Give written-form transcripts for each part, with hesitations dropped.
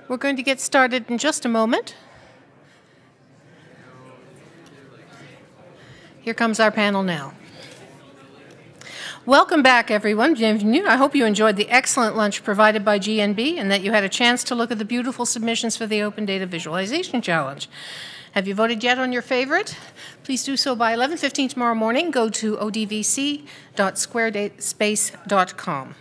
We're going to get started in just a moment. Here comes our panel now. Welcome back, everyone. Bienvenue. I hope you enjoyed the excellent lunch provided by GNB and that you had a chance to look at the beautiful submissions for the Open Data Visualization Challenge. Have you voted yet on your favorite? Please do so by 11:15 tomorrow morning. Go to odvc.squarespace.com.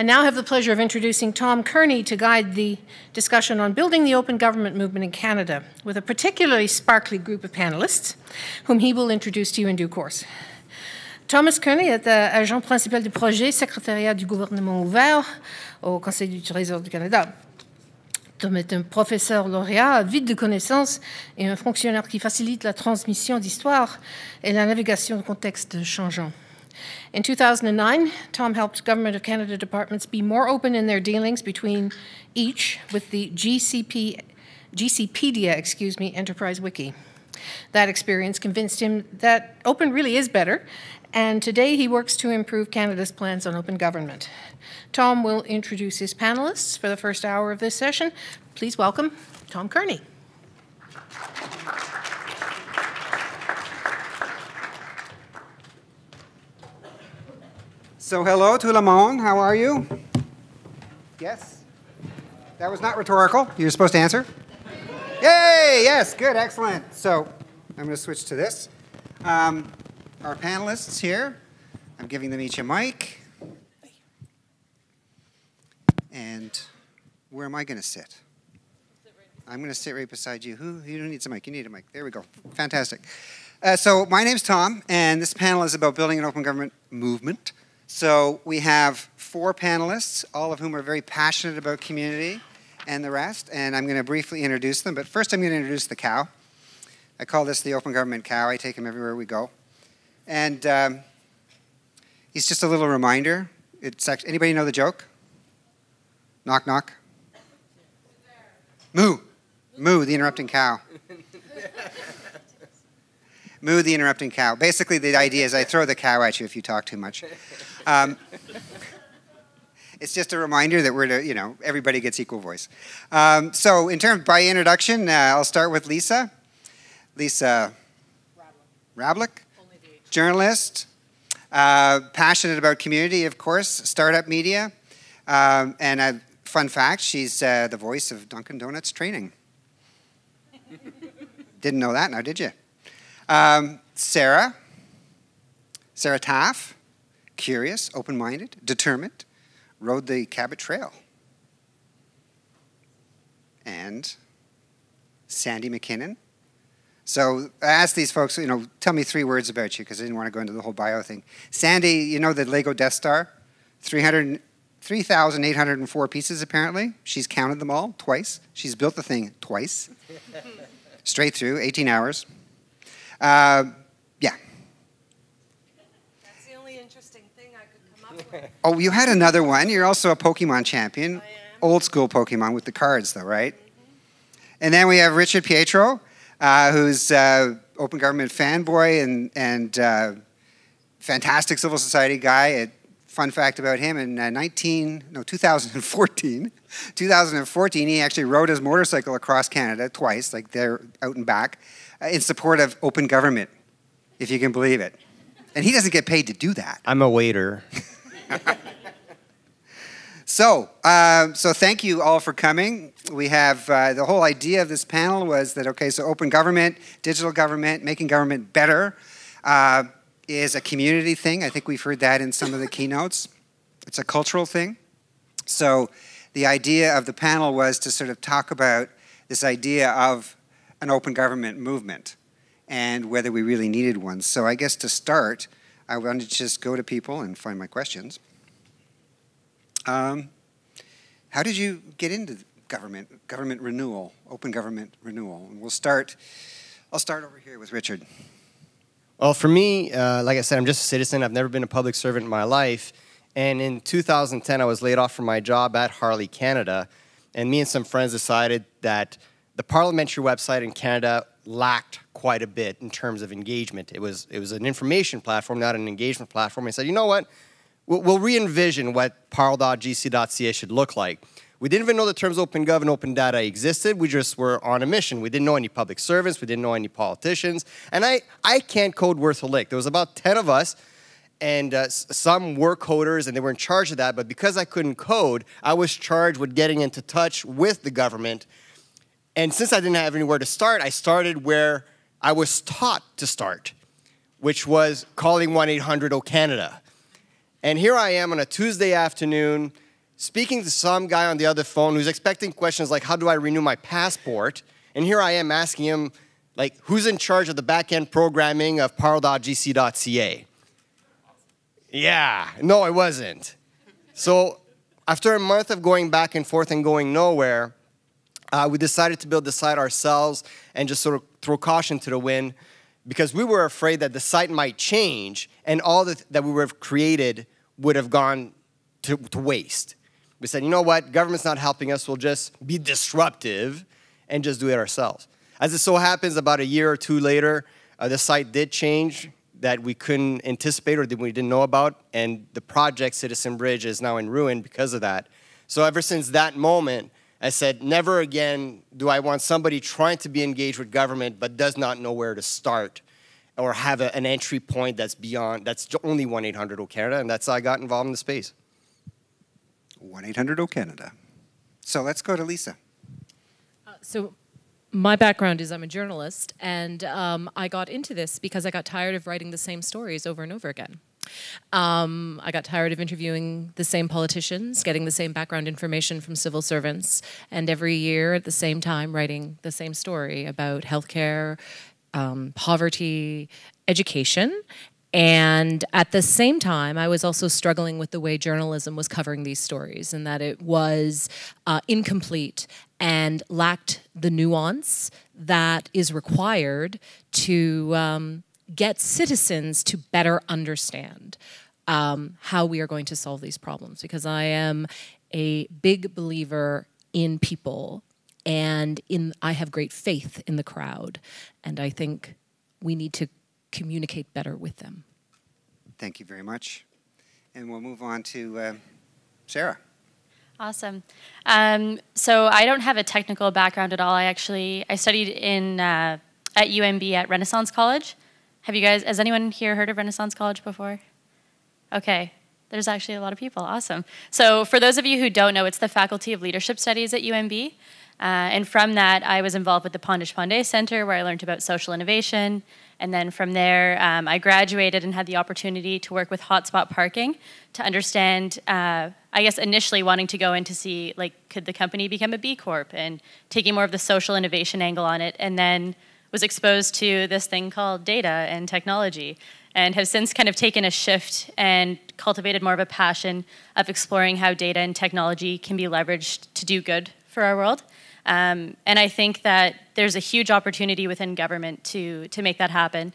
I now have the pleasure of introducing Tom Kearney to guide the discussion on building the open government movement in Canada with a particularly sparkly group of panelists whom he will introduce to you in due course. Thomas Kearney est agent principal du projet Secrétariat du gouvernement ouvert au Conseil du Trésor du Canada. Tom est un professeur lauréat, vide de connaissances et un fonctionnaire qui facilite la transmission d'histoire et la navigation de contextes changeants. In 2009, Tom helped Government of Canada departments be more open in their dealings between each with the GCpedia Enterprise Wiki. That experience convinced him that open really is better, and today he works to improve Canada's plans on open government. Tom will introduce his panelists for the first hour of this session. Please welcome Tom Kearney. So hello, tout le monde. How are you? Yes? That was not rhetorical. You're supposed to answer? Yay! Yes, good, excellent. So I'm going to switch to this. Our panelists here, I'm giving them each a mic. And where am I going to sit? I'm going to sit right beside you. You don't need a mic. You need a mic. There we go. Fantastic. So my name's Tom, and this panel is about building an open government movement. So we have 4 panelists, all of whom are very passionate about community and the rest, and I'm going to briefly introduce them. But first I'm going to introduce the cow. I call this the open government cow. I take him everywhere we go. And he's just a little reminder. Anybody know the joke? Knock, knock. Moo. Moo, the interrupting cow. Moo, the interrupting cow. Basically, the idea is I throw the cow at you if you talk too much. It's just a reminder that we're to, everybody gets equal voice. So by introduction, I'll start with Lisa. Lisa Rablick, journalist, passionate about community, of course, startup media. And a fun fact, she's the voice of Dunkin' Donuts training. Didn't know that now, did you? Sarah Taff, curious, open-minded, determined, rode the Cabot Trail. And Sandy McKinnon. So I asked these folks, tell me 3 words about you, because I didn't want to go into the whole bio thing. Sandy, you know the Lego Death Star? 3,804 pieces, apparently. She's counted them all twice. She's built the thing twice. Straight through, 18 hours. Yeah. That's the only interesting thing I could come up with. Oh, you had another one. You're also a Pokemon champion. I am. Old school Pokemon with the cards, though, right? Mm-hmm. And then we have Richard Pietro, who's open government fanboy and fantastic civil society guy. Fun fact about him, in 2014, he actually rode his motorcycle across Canada twice, like they're out and back, in support of open government, if you can believe it. And he doesn't get paid to do that. I'm a waiter. So thank you all for coming. We have, the whole idea of this panel was that, okay, so open government, digital government, making government better, is a community thing. I think we've heard that in some of the keynotes. It's a cultural thing. So the idea of the panel was to sort of talk about this idea of an open government movement and whether we really needed one. So I guess to start, I wanted to just go to people and find my questions. How did you get into government renewal, open government renewal? And I'll start over here with Richard. Well, for me, like I said, I'm just a citizen. I've never been a public servant in my life. And in 2010, I was laid off from my job at Harley Canada. And me and some friends decided that the parliamentary website in Canada lacked quite a bit in terms of engagement. It was an information platform, not an engagement platform. I said, you know what? We'll re-envision what parl.gc.ca should look like. We didn't even know the terms open gov and open data existed. We just were on a mission. We didn't know any public servants. We didn't know any politicians. And I can't code worth a lick. There was about 10 of us, and some were coders, and they were in charge of that. But because I couldn't code, I was charged with getting into touch with the government. And since I didn't have anywhere to start, I started where I was taught to start, which was calling 1-800-O-Canada. And here I am on a Tuesday afternoon, speaking to some guy on the other phone who's expecting questions like, how do I renew my passport? And here I am asking him, like, who's in charge of the back-end programming of parle.gc.ca? Yeah, no, it wasn't. So after a month of going back and forth and going nowhere, we decided to build the site ourselves and just sort of throw caution to the wind because we were afraid that the site might change and all that we would have created would have gone to waste. We said, you know what, government's not helping us, we'll just be disruptive and just do it ourselves. As it so happens, about a year or two later, the site did change that we couldn't anticipate or that we didn't know about, and the project Citizen Bridge is now in ruin because of that. So ever since that moment, I said, never again do I want somebody trying to be engaged with government but does not know where to start or have an entry point that's beyond, that's only 1-800-O-Canada, and that's how I got involved in the space. 1-800-O-Canada. So let's go to Lisa. So my background is I'm a journalist, and I got into this because I got tired of writing the same stories over and over again. I got tired of interviewing the same politicians, getting the same background information from civil servants, and every year at the same time writing the same story about healthcare, poverty, education. And at the same time, I was also struggling with the way journalism was covering these stories and that it was incomplete and lacked the nuance that is required to get citizens to better understand how we are going to solve these problems. Because I am a big believer in people and I have great faith in the crowd. And I think we need to communicate better with them. Thank you very much. And we'll move on to Sarah. Awesome. So I don't have a technical background at all. I studied at UNB at Renaissance College. Has anyone here heard of Renaissance College before? Okay. There's actually a lot of people. Awesome. So for those of you who don't know, it's the Faculty of Leadership Studies at UNB. And from that, I was involved with the Pondish Pandey Center, where I learned about social innovation. And then from there, I graduated and had the opportunity to work with hotspot parking to understand, I guess initially wanting to go in to see, like, could the company become a B Corp and taking more of the social innovation angle on it. And then was exposed to this thing called data and technology, and have since kind of taken a shift and cultivated more of a passion of exploring how data and technology can be leveraged to do good for our world. And I think that there's a huge opportunity within government to make that happen.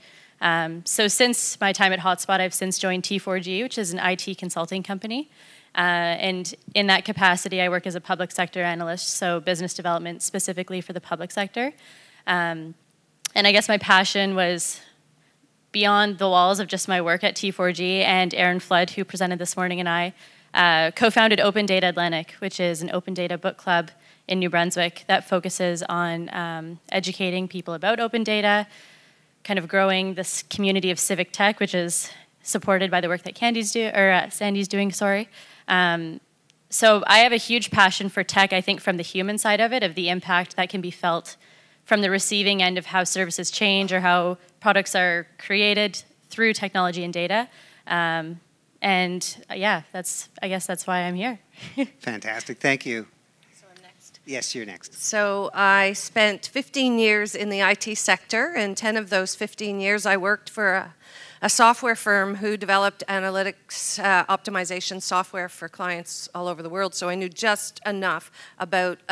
So since my time at Hotspot, I've since joined T4G, which is an IT consulting company. And in that capacity, I work as a public sector analyst, so business development specifically for the public sector. And I guess my passion was beyond the walls of just my work at T4G, and Aaron Flood, who presented this morning, and I co-founded Open Data Atlantic, which is an open data book club in New Brunswick that focuses on educating people about open data, kind of growing this community of civic tech, which is supported by the work that Sandy's doing, sorry. So I have a huge passion for tech, I think, from the human side of it, of the impact that can be felt from the receiving end of how services change or how products are created through technology and data. Yeah, I guess that's why I'm here. Fantastic, thank you. So I'm next. Yes, you're next. So I spent 15 years in the IT sector, and 10 of those 15 years I worked for a software firm who developed analytics optimization software for clients all over the world. So I knew just enough about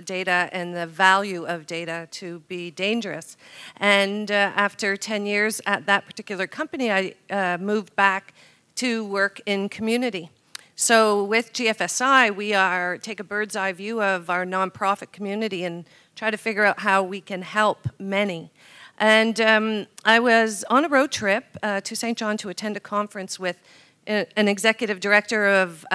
data and the value of data to be dangerous. And after 10 years at that particular company, I moved back to work in community. So with GFSI, we take a bird's eye view of our nonprofit community and try to figure out how we can help many. And I was on a road trip to St. John to attend a conference with an executive director of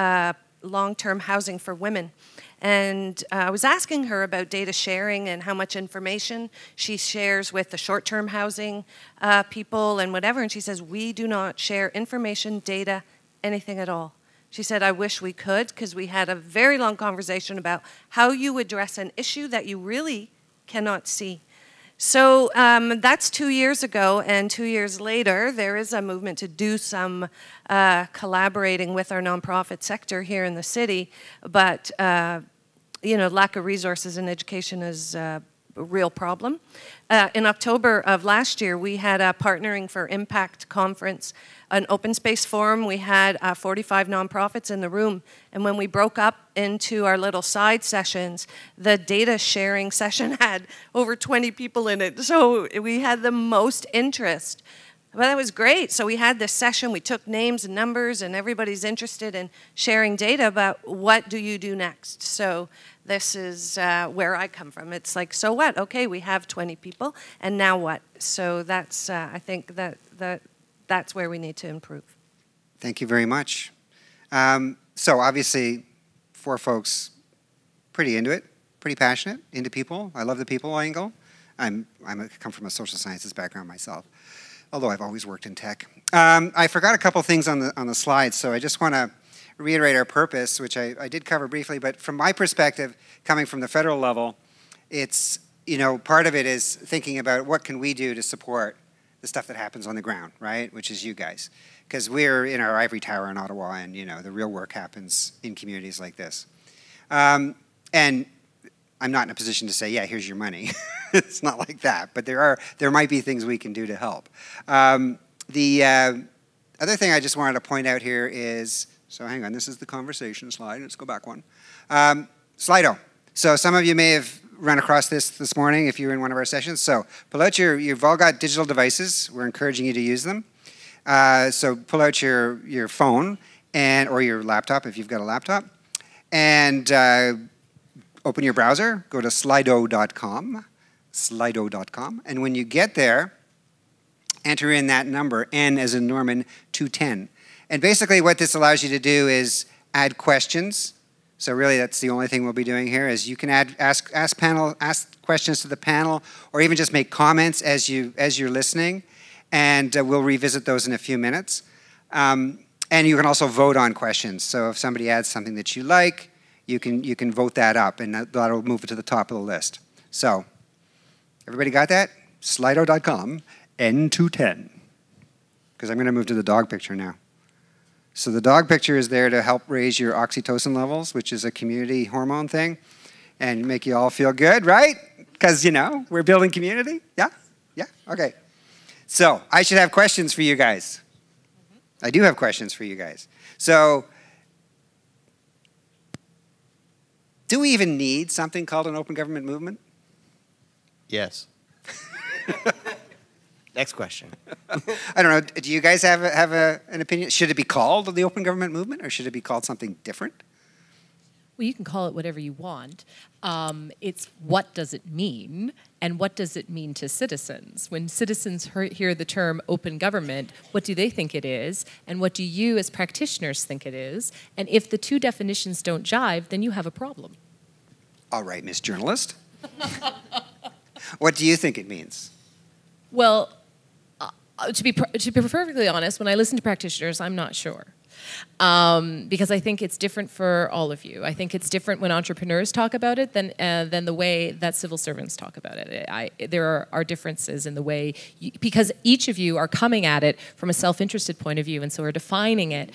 long-term housing for women. And I was asking her about data sharing and how much information she shares with the short-term housing people and whatever. And she says, we do not share information, data, anything at all. She said, I wish we could, because we had a very long conversation about how you address an issue that you really cannot see. So that's 2 years ago, and 2 years later, there is a movement to do some collaborating with our nonprofit sector here in the city, but you know, lack of resources in education is a real problem. In October of last year, we had a Partnering for Impact conference, an open space forum. We had 45 nonprofits in the room, and when we broke up into our little side sessions, the data sharing session had over 20 people in it, so we had the most interest. Well, that was great. So we had this session, we took names and numbers, and everybody's interested in sharing data about what do you do next. So this is where I come from. It's like, so what? Okay, we have 20 people, and now what? So that's, I think that's where we need to improve. Thank you very much. So obviously, 4 folks pretty into it, pretty passionate, into people. I love the people angle. I come from a social sciences background myself, although I've always worked in tech. I forgot a couple things on the slides, so I just want to reiterate our purpose, which I did cover briefly, but from my perspective, coming from the federal level, it's, you know, part of it is thinking about what can we do to support the stuff that happens on the ground, right, which is you guys. Because we're in our ivory tower in Ottawa, and, you know, the real work happens in communities like this. And I'm not in a position to say, yeah, here's your money. It's not like that, but there might be things we can do to help. The other thing I just wanted to point out here is, so hang on, this is the conversation slide. Let's go back one. Slido. So some of you may have run across this morning if you were in one of our sessions. So pull out you've all got digital devices. We're encouraging you to use them. So pull out your phone or your laptop if you've got a laptop, and open your browser. Go to slido.com, slido.com, and when you get there, enter in that number, N as in Norman, 210. And basically what this allows you to do is add questions. So really that's the only thing we'll be doing here, is you can ask questions to the panel, or even just make comments as you're listening, and we'll revisit those in a few minutes. And you can also vote on questions. So if somebody adds something that you like, you can vote that up, and that'll move it to the top of the list. So everybody got that? Slido.com, N210. Because I'm going to move to the dog picture now. So the dog picture is there to help raise your oxytocin levels, which is a community hormone thing, and make you all feel good, right? Because, you know, we're building community. Yeah? Yeah? Okay. So I should have questions for you guys. I do have questions for you guys. So do we even need something called an open government movement? Yes. Next question. I don't know. Do you guys have an opinion? Should it be called the open government movement, or should it be called something different? Well, you can call it whatever you want. It's what does it mean, and what does it mean to citizens? When citizens hear the term open government, what do they think it is, and what do you as practitioners think it is? And if the two definitions don't jive, then you have a problem. All right, Miss Journalist. What do you think it means? Well, to be perfectly honest, when I listen to practitioners, I'm not sure. Because I think it's different for all of you. I think it's different when entrepreneurs talk about it than the way that civil servants talk about it. There are differences in the way, because each of you are coming at it from a self-interested point of view, and so are defining it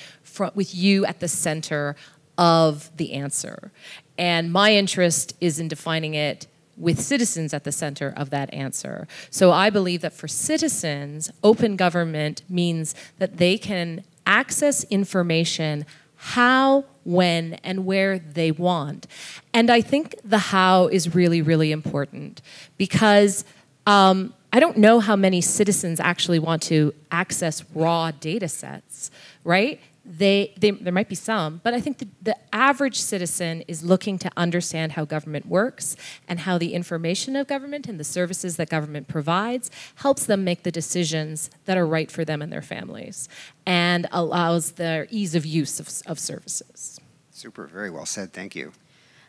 with you at the center of the answer. And my interest is in defining it with citizens at the center of that answer. So I believe that for citizens, open government means that they can access information how, when, and where they want. And I think the how is really, really important, because I don't know how many citizens actually want to access raw data sets, right? There might be some, but I think the average citizen is looking to understand how government works and how the information of government and the services that government provides helps them make the decisions that are right for them and their families, and allows their ease of use of services. Super, very well said. Thank you.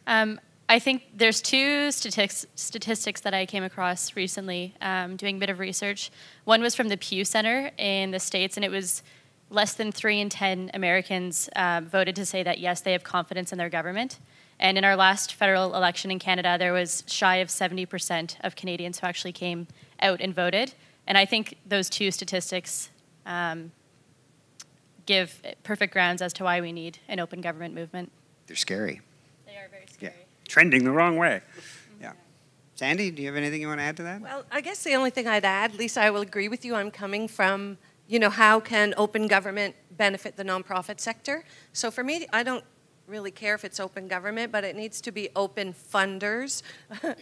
I think there's two statistics that I came across recently doing a bit of research. One was from the Pew Center in the States, and it was less than 3 in 10 Americans voted to say that, yes, they have confidence in their government. And in our last federal election in Canada, there was shy of 70% of Canadians who actually came out and voted. And I think those two statistics give perfect grounds as to why we need an open government movement. They're scary. They are very scary. Yeah. Trending the wrong way. Yeah. Sandy, do you have anything you want to add to that? Well, I guess the only thing I'd add, Lisa, I will agree with you. I'm coming from, you know, how can open government benefit the nonprofit sector? So for me, I don't really care if it's open government, but it needs to be open funders.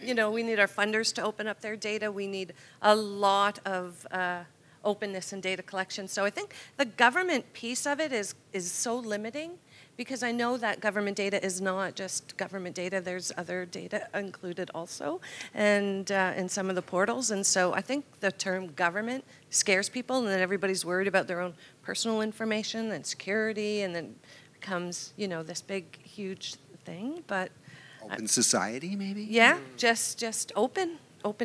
You know, we need our funders to open up their data. We need a lot of openness in data collection. So I think the government piece of it is so limiting, because I know that government data is not just government data. There's other data included also, and in some of the portals. And so I think the term government scares people, and then everybody's worried about their own personal information and security, and then becomes, you know, this big, huge thing. But open society, maybe? Yeah, just open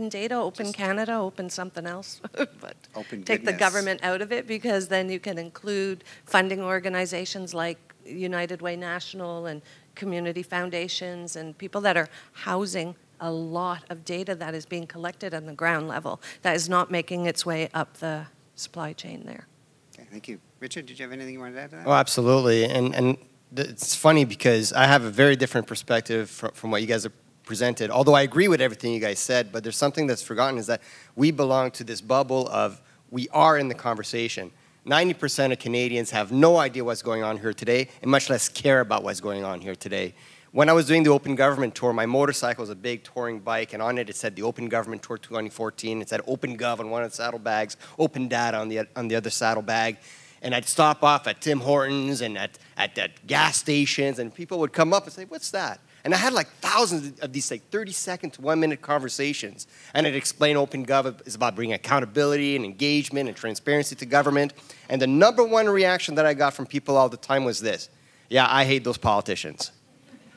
data, open Canada, open something else. But open take the goodness. government out of it, because then you can include funding organizations like United Way National and community foundations and people that are housing a lot of data that is being collected on the ground level that is not making its way up the supply chain there. Okay, thank you. Richard, did you have anything you wanted to add to that? Oh, absolutely. And it's funny because I have a very different perspective from what you guys have presented. Although I agree with everything you guys said, but there's something that's forgotten, is that we belong to this bubble of we are in the conversation. 90% of Canadians have no idea what's going on here today, and much less care about what's going on here today. When I was doing the Open Government Tour, my motorcycle was a big touring bike, and on it said the Open Government Tour 2014. It said Open Gov on one of the saddlebags, Open Data on the other saddlebag. And I'd stop off at Tim Hortons and at gas stations, and people would come up and say, "What's that?" And I had like thousands of these like 30-second to 1-minute conversations. And I'd explain Open Gov is about bringing accountability and engagement and transparency to government. And the number one reaction that I got from people all the time was this: "Yeah, I hate those politicians."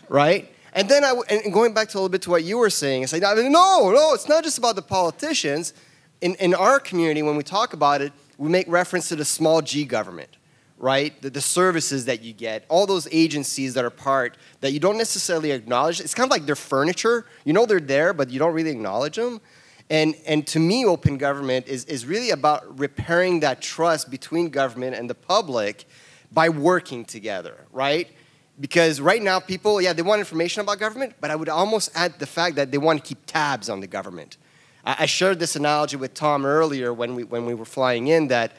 Right? And then and going back to a little bit to what you were saying, it's like, no, it's not just about the politicians. In our community, when we talk about it, we make reference to the small G government, right? The services that you get, all those agencies that are part that you don't necessarily acknowledge. It's kind of like they're furniture. You know they're there, but you don't really acknowledge them. And to me, open government is really about repairing that trust between government and the public by working together, right? Because right now people, they want information about government, but I would almost add the fact that they want to keep tabs on the government. I shared this analogy with Tom earlier when we were flying in, that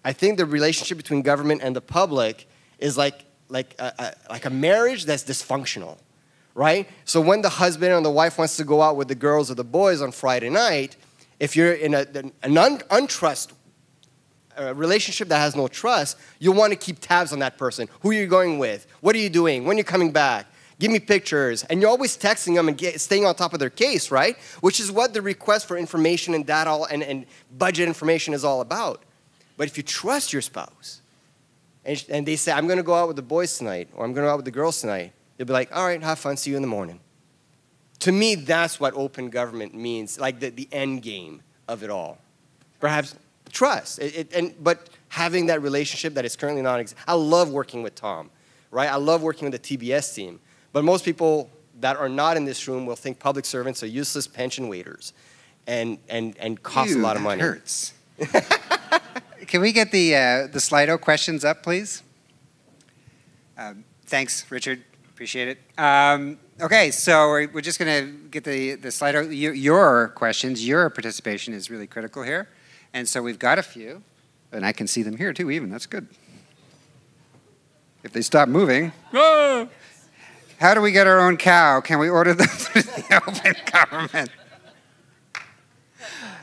I think the relationship between government and the public is like a marriage that's dysfunctional, right? So when the husband or the wife wants to go out with the girls or the boys on Friday night, if you're in an untrust relationship that has no trust, you'll want to keep tabs on that person. Who are you going with? What are you doing? When are you coming back? Give me pictures. And you're always texting them and staying on top of their case, right? Which is what the request for information and data and budget information is all about. But if you trust your spouse, and they say, I'm going to go out with the boys tonight, or I'm going to go out with the girls tonight, you'll be like, all right, have fun, see you in the morning. To me, that's what open government means, like the end game of it all. Perhaps trust, but having that relationship that is currently non-existent. I love working with Tom, right? I love working with the TBS team. But most people that are not in this room will think public servants are useless pension waiters and cost a lot of money. That hurts. Can we get the Slido questions up, please? Thanks, Richard. Appreciate it. Okay, so we're just going to get the Slido. Your questions, your participation is really critical here. And so we've got a few. And I can see them here, too, even. That's good. If they stop moving. Whoa! How do we get our own cow? Can we order them through the open government?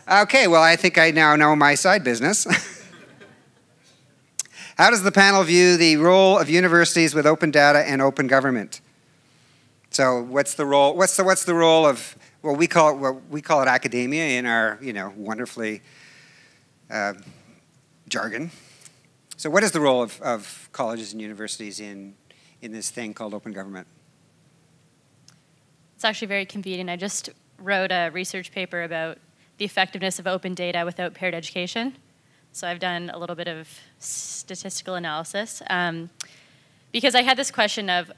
Okay, well, I think I now know my side business. How does the panel view the role of universities with open data and open government? So, what's the role? What's the role of? Well, we call it academia in our wonderfully jargon. So, what is the role of colleges and universities in in this thing called open government? It's actually very convenient. I just wrote a research paper about the effectiveness of open data without paired education. So I've done a little bit of statistical analysis. Because I had this question of,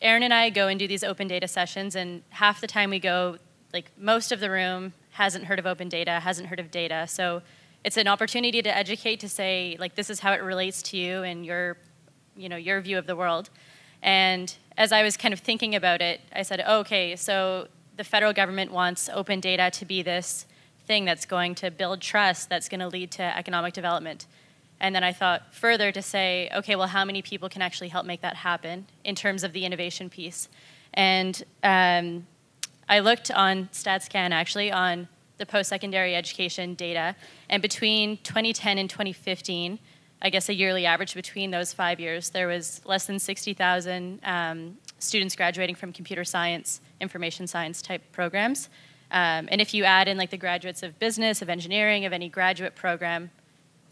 Aaron and I go and do these open data sessions, and half the time we go, like most of the room hasn't heard of open data, hasn't heard of data. So it's an opportunity to educate, to say, like, this is how it relates to you and your view of the world. And as I was kind of thinking about it, I said, oh, okay, so the federal government wants open data to be this thing that's going to build trust, that's going to lead to economic development. And then I thought further to say, okay, well, how many people can actually help make that happen in terms of the innovation piece? And I looked on StatsCan, actually, on the post-secondary education data. And between 2010 and 2015, I guess a yearly average between those 5 years, there was less than 60,000 students graduating from computer science, information science type programs. And if you add in like the graduates of business, of engineering, of any graduate program,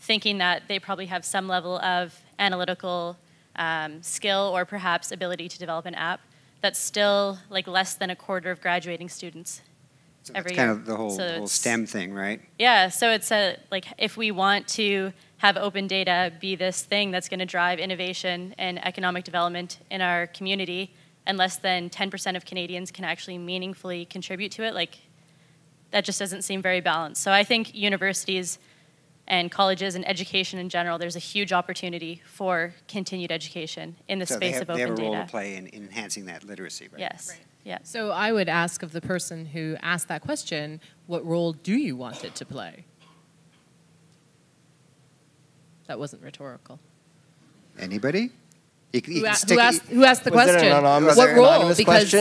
thinking that they probably have some level of analytical skill or perhaps ability to develop an app, that's still like less than a quarter of graduating students every year. Kind of the whole STEM thing, right? Yeah, so it's like if we want to have open data be this thing that's going to drive innovation and economic development in our community, and less than 10% of Canadians can actually meaningfully contribute to it, like that just doesn't seem very balanced. So I think universities and colleges and education in general, there's a huge opportunity for continued education in the space of open data. They have a role to play in enhancing that literacy, right? Yes. Right. Yeah. So I would ask of the person who asked that question, what role do you want it to play? That wasn't rhetorical. Anybody? Who asked the question? What role? Because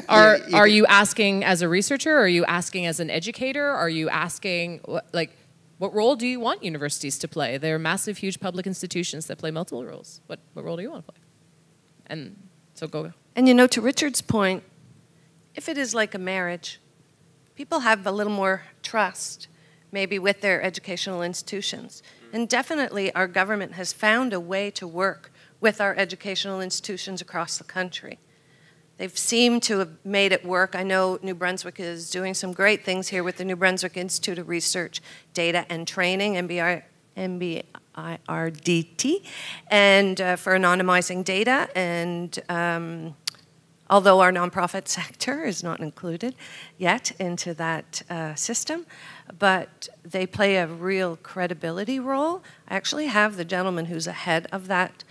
are you asking as a researcher? Are you asking as an educator? Are you asking what role do you want universities to play? They're massive, huge public institutions that play multiple roles. What role do you want to play? And so go. And you know, to Richard's point, if it is like a marriage, people have a little more trust, maybe with their educational institutions. And definitely our government has found a way to work with our educational institutions across the country. They've seemed to have made it work. I know New Brunswick is doing some great things here with the New Brunswick Institute of Research, Data and Training, NBIRDT, and for anonymizing data. And although our nonprofit sector is not included yet into that system, but they play a real credibility role. I actually have the gentleman who's ahead of that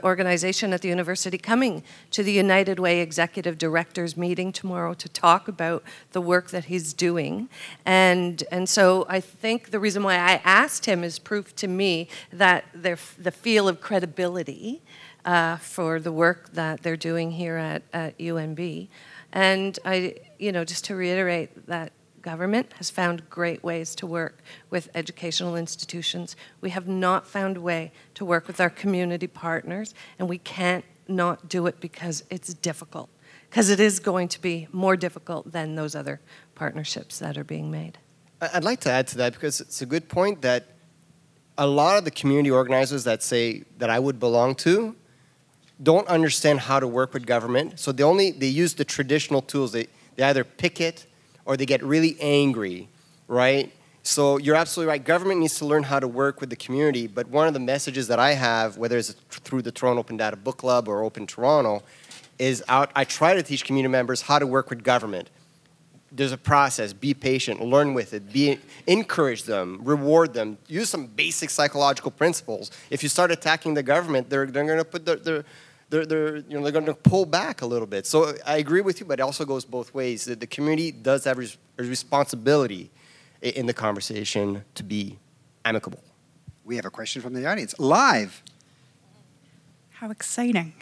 organization at the university coming to the United Way Executive Directors meeting tomorrow to talk about the work that he's doing. And so I think the reason why I asked him is proof to me that the feel of credibility for the work that they're doing here at UNB. And just to reiterate that government has found great ways to work with educational institutions. We have not found a way to work with our community partners, and we can't not do it because it's difficult, because it is going to be more difficult than those other partnerships that are being made. I'd like to add to that, because it's a good point that a lot of the community organizers that say that I would belong to don't understand how to work with government, so they use the traditional tools. They either picket or they get really angry, right? So you're absolutely right. Government needs to learn how to work with the community, but one of the messages that I have, whether it's through the Toronto Open Data Book Club or Open Toronto, is I try to teach community members how to work with government. There's a process. Be patient. Learn with it. Encourage them. Reward them. Use some basic psychological principles. If you start attacking the government, they're going to put they're going to pull back a little bit. So I agree with you, but it also goes both ways. The community does have a responsibility in the conversation to be amicable. We have a question from the audience, live. How exciting.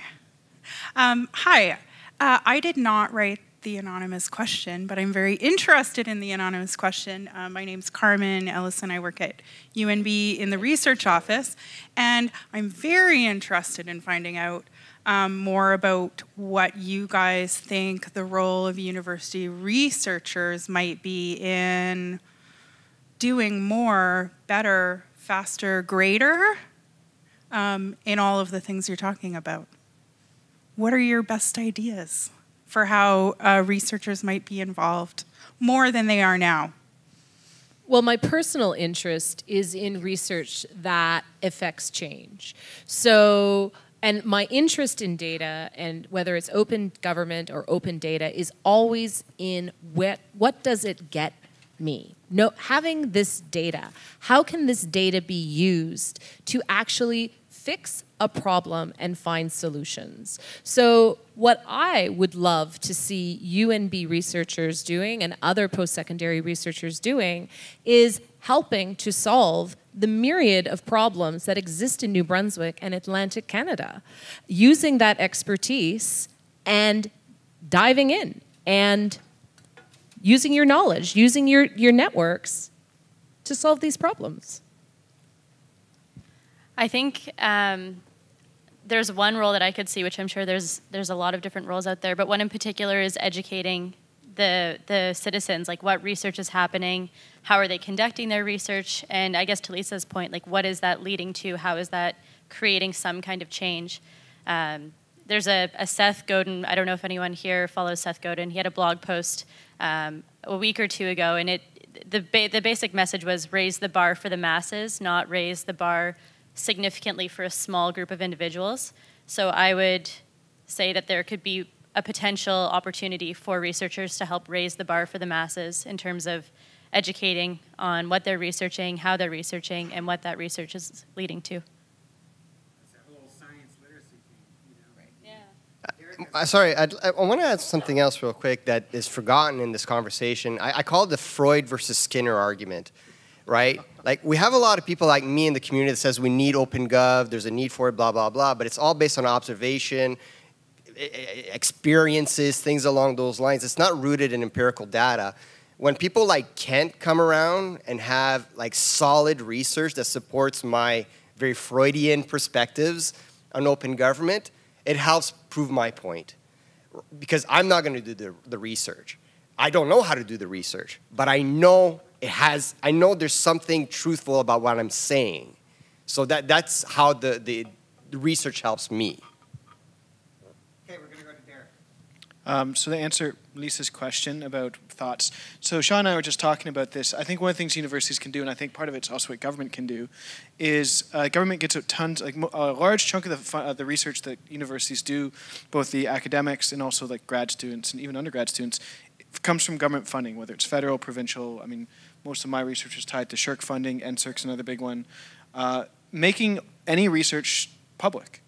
Hi, I did not write the anonymous question, but I'm very interested in the anonymous question. My name's Carmen Ellison. I work at UNB in the research office, and I'm very interested in finding out more about what you guys think the role of university researchers might be in doing more, better, faster, greater in all of the things you're talking about. what are your best ideas for how researchers might be involved more than they are now? Well, my personal interest is in research that affects change. So, and my interest in data, and whether it's open government or open data, is always in what does it get me? No, having this data, how can this data be used to actually fix a problem and find solutions? So what I would love to see UNB researchers doing and other post-secondary researchers doing is helping to solve the myriad of problems that exist in New Brunswick and Atlantic Canada, using that expertise and diving in and using your knowledge, using your networks to solve these problems. I think there's one role that I could see, which I'm sure there's a lot of different roles out there, but one in particular is educating the citizens, like what research is happening, how are they conducting their research, and I guess to Lisa's point, like what is that leading to, how is that creating some kind of change? There's a Seth Godin, I don't know if anyone here follows Seth Godin, he had a blog post a week or two ago, and the basic message was raise the bar for the masses, not raise the bar significantly for a small group of individuals. So I would say that there could be a potential opportunity for researchers to help raise the bar for the masses in terms of educating on what they're researching, how they're researching, and what that research is leading to. That's a whole science literacy thing, you know? Yeah. Sorry, I want to add something else real quick that is forgotten in this conversation. I call it the Freud versus Skinner argument, right? Like, we have a lot of people like me in the community that says we need open gov, there's a need for it, blah, blah, blah, but it's all based on observation, experiences, things along those lines. It's not rooted in empirical data. When people like Kent come around and have like solid research that supports my very Freudian perspectives on open government, it helps prove my point. Because I'm not going to do the research. I don't know how to do the research, but I know I know there's something truthful about what I'm saying. So that's how the research helps me. Okay, we're going to go to Derek. So to answer Lisa's question about thoughts, so Sean and I were just talking about this. I think one of the things universities can do, and I think part of it's also what government can do, is government gets out tons, like a large chunk of the research that universities do, both the academics and also like grad students and even undergrad students, comes from government funding, whether it's federal, provincial. I mean, most of my research is tied to SSHRC funding, NSERC's another big one. Making any research public.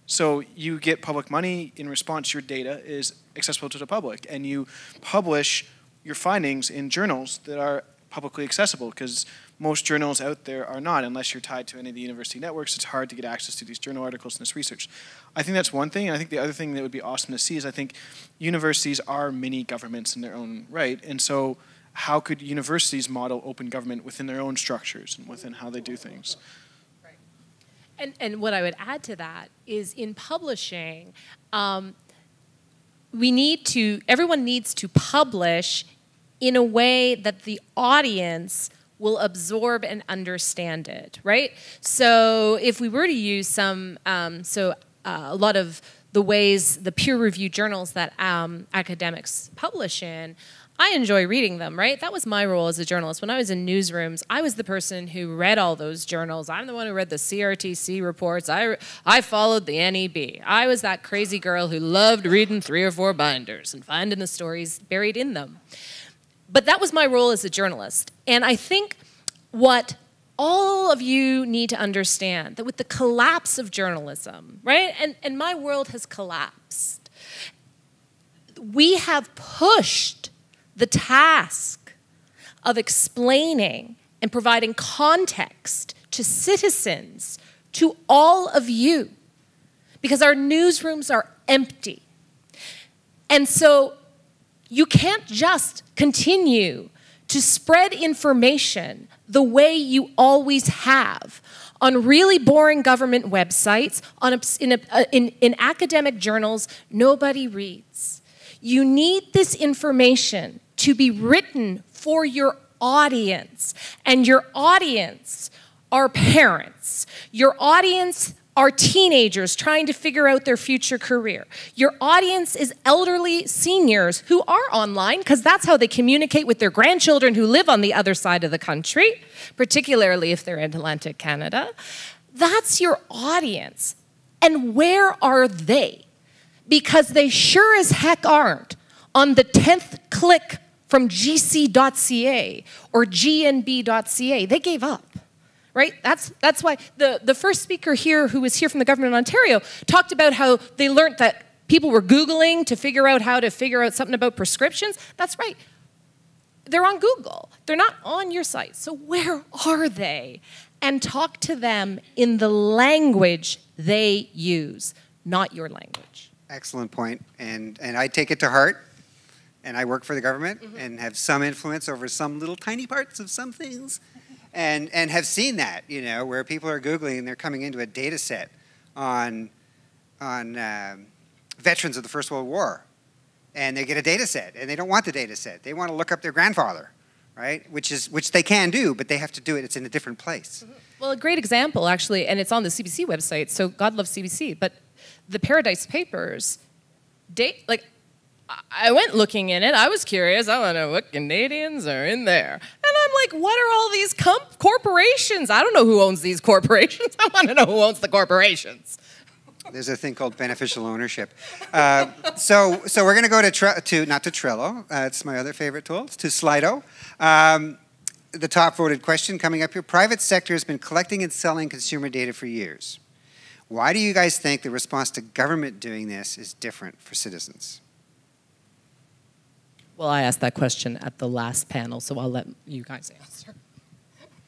So you get public money, in response your data is accessible to the public, and you publish your findings in journals that are publicly accessible, because most journals out there are not. Unless you're tied to any of the university networks, it's hard to get access to these journal articles and this research. I think that's one thing, and I think the other thing that would be awesome to see is I think universities are mini governments in their own right, and so how could universities model open government within their own structures and within how they do things? And what I would add to that is in publishing, everyone needs to publish in a way that the audience will absorb and understand it, right? So if we were to use a lot of the ways, the peer-reviewed journals that academics publish in, I enjoy reading them, right? That was my role as a journalist. When I was in newsrooms, I was the person who read all those journals. I'm the one who read the CRTC reports. I followed the NEB. I was that crazy girl who loved reading 3 or 4 binders and finding the stories buried in them. But that was my role as a journalist. And I think what all of you need to understand, that with the collapse of journalism, right? And my world has collapsed. We have pushed the task of explaining and providing context to citizens, to all of you, because our newsrooms are empty. And so you can't just continue to spread information the way you always have on really boring government websites, in academic journals nobody reads. You need this information to be written for your audience, and your audience are parents. Your audience are teenagers trying to figure out their future career. Your audience is elderly seniors who are online because that's how they communicate with their grandchildren who live on the other side of the country, particularly if they're in Atlantic Canada. That's your audience. And where are they? Because they sure as heck aren't on the 10th click from gc.ca or gnb.ca. They gave up. Right? That's why the first speaker here who was here from the government of Ontario talked about how they learned that people were Googling to figure out how to figure out something about prescriptions. That's right. They're on Google. They're not on your site. So where are they? And talk to them in the language they use, not your language. Excellent point. And I take it to heart. And I work for the government and have some influence over some little tiny parts of some things. And have seen that, you know, where people are Googling and they're coming into a data set on veterans of the First World War. And they get a data set, and they don't want the data set. They want to look up their grandfather, right? Which they can do, but they have to do it. It's in a different place. Well, a great example, actually, and it's on the CBC website, so God loves CBC, but the Paradise Papers, I went looking in it. I was curious. I want to know what Canadians are in there. And I'm like, what are all these corporations? I don't know who owns these corporations. I want to know who owns the corporations. There's a thing called beneficial ownership. So we're going to go to not to Trello. It's my other favorite tool. It's to Slido. The top voted question coming up here. Private sector has been collecting and selling consumer data for years. Why do you guys think the response to government doing this is different for citizens? Well, I asked that question at the last panel, so I'll let you guys answer.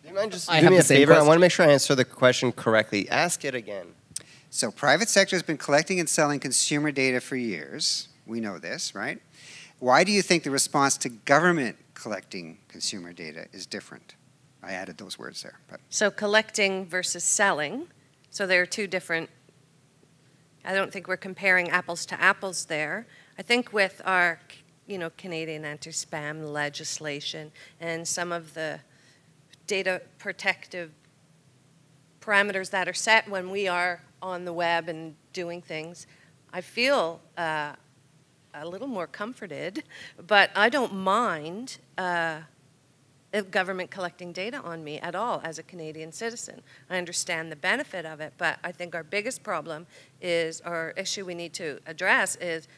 Do you mind just do me a favor? I want to make sure I answer the question correctly. Ask it again. So private sector has been collecting and selling consumer data for years. We know this, right? Why do you think the response to government collecting consumer data is different? I added those words there. But. So collecting versus selling. So there are two different, I don't think we're comparing apples to apples there. I think with our Canadian anti-spam legislation and some of the data protective parameters that are set when we are on the web and doing things, I feel a little more comforted, but I don't mind government collecting data on me at all as a Canadian citizen. I understand the benefit of it, but I think our biggest problem is, or issue we need to address is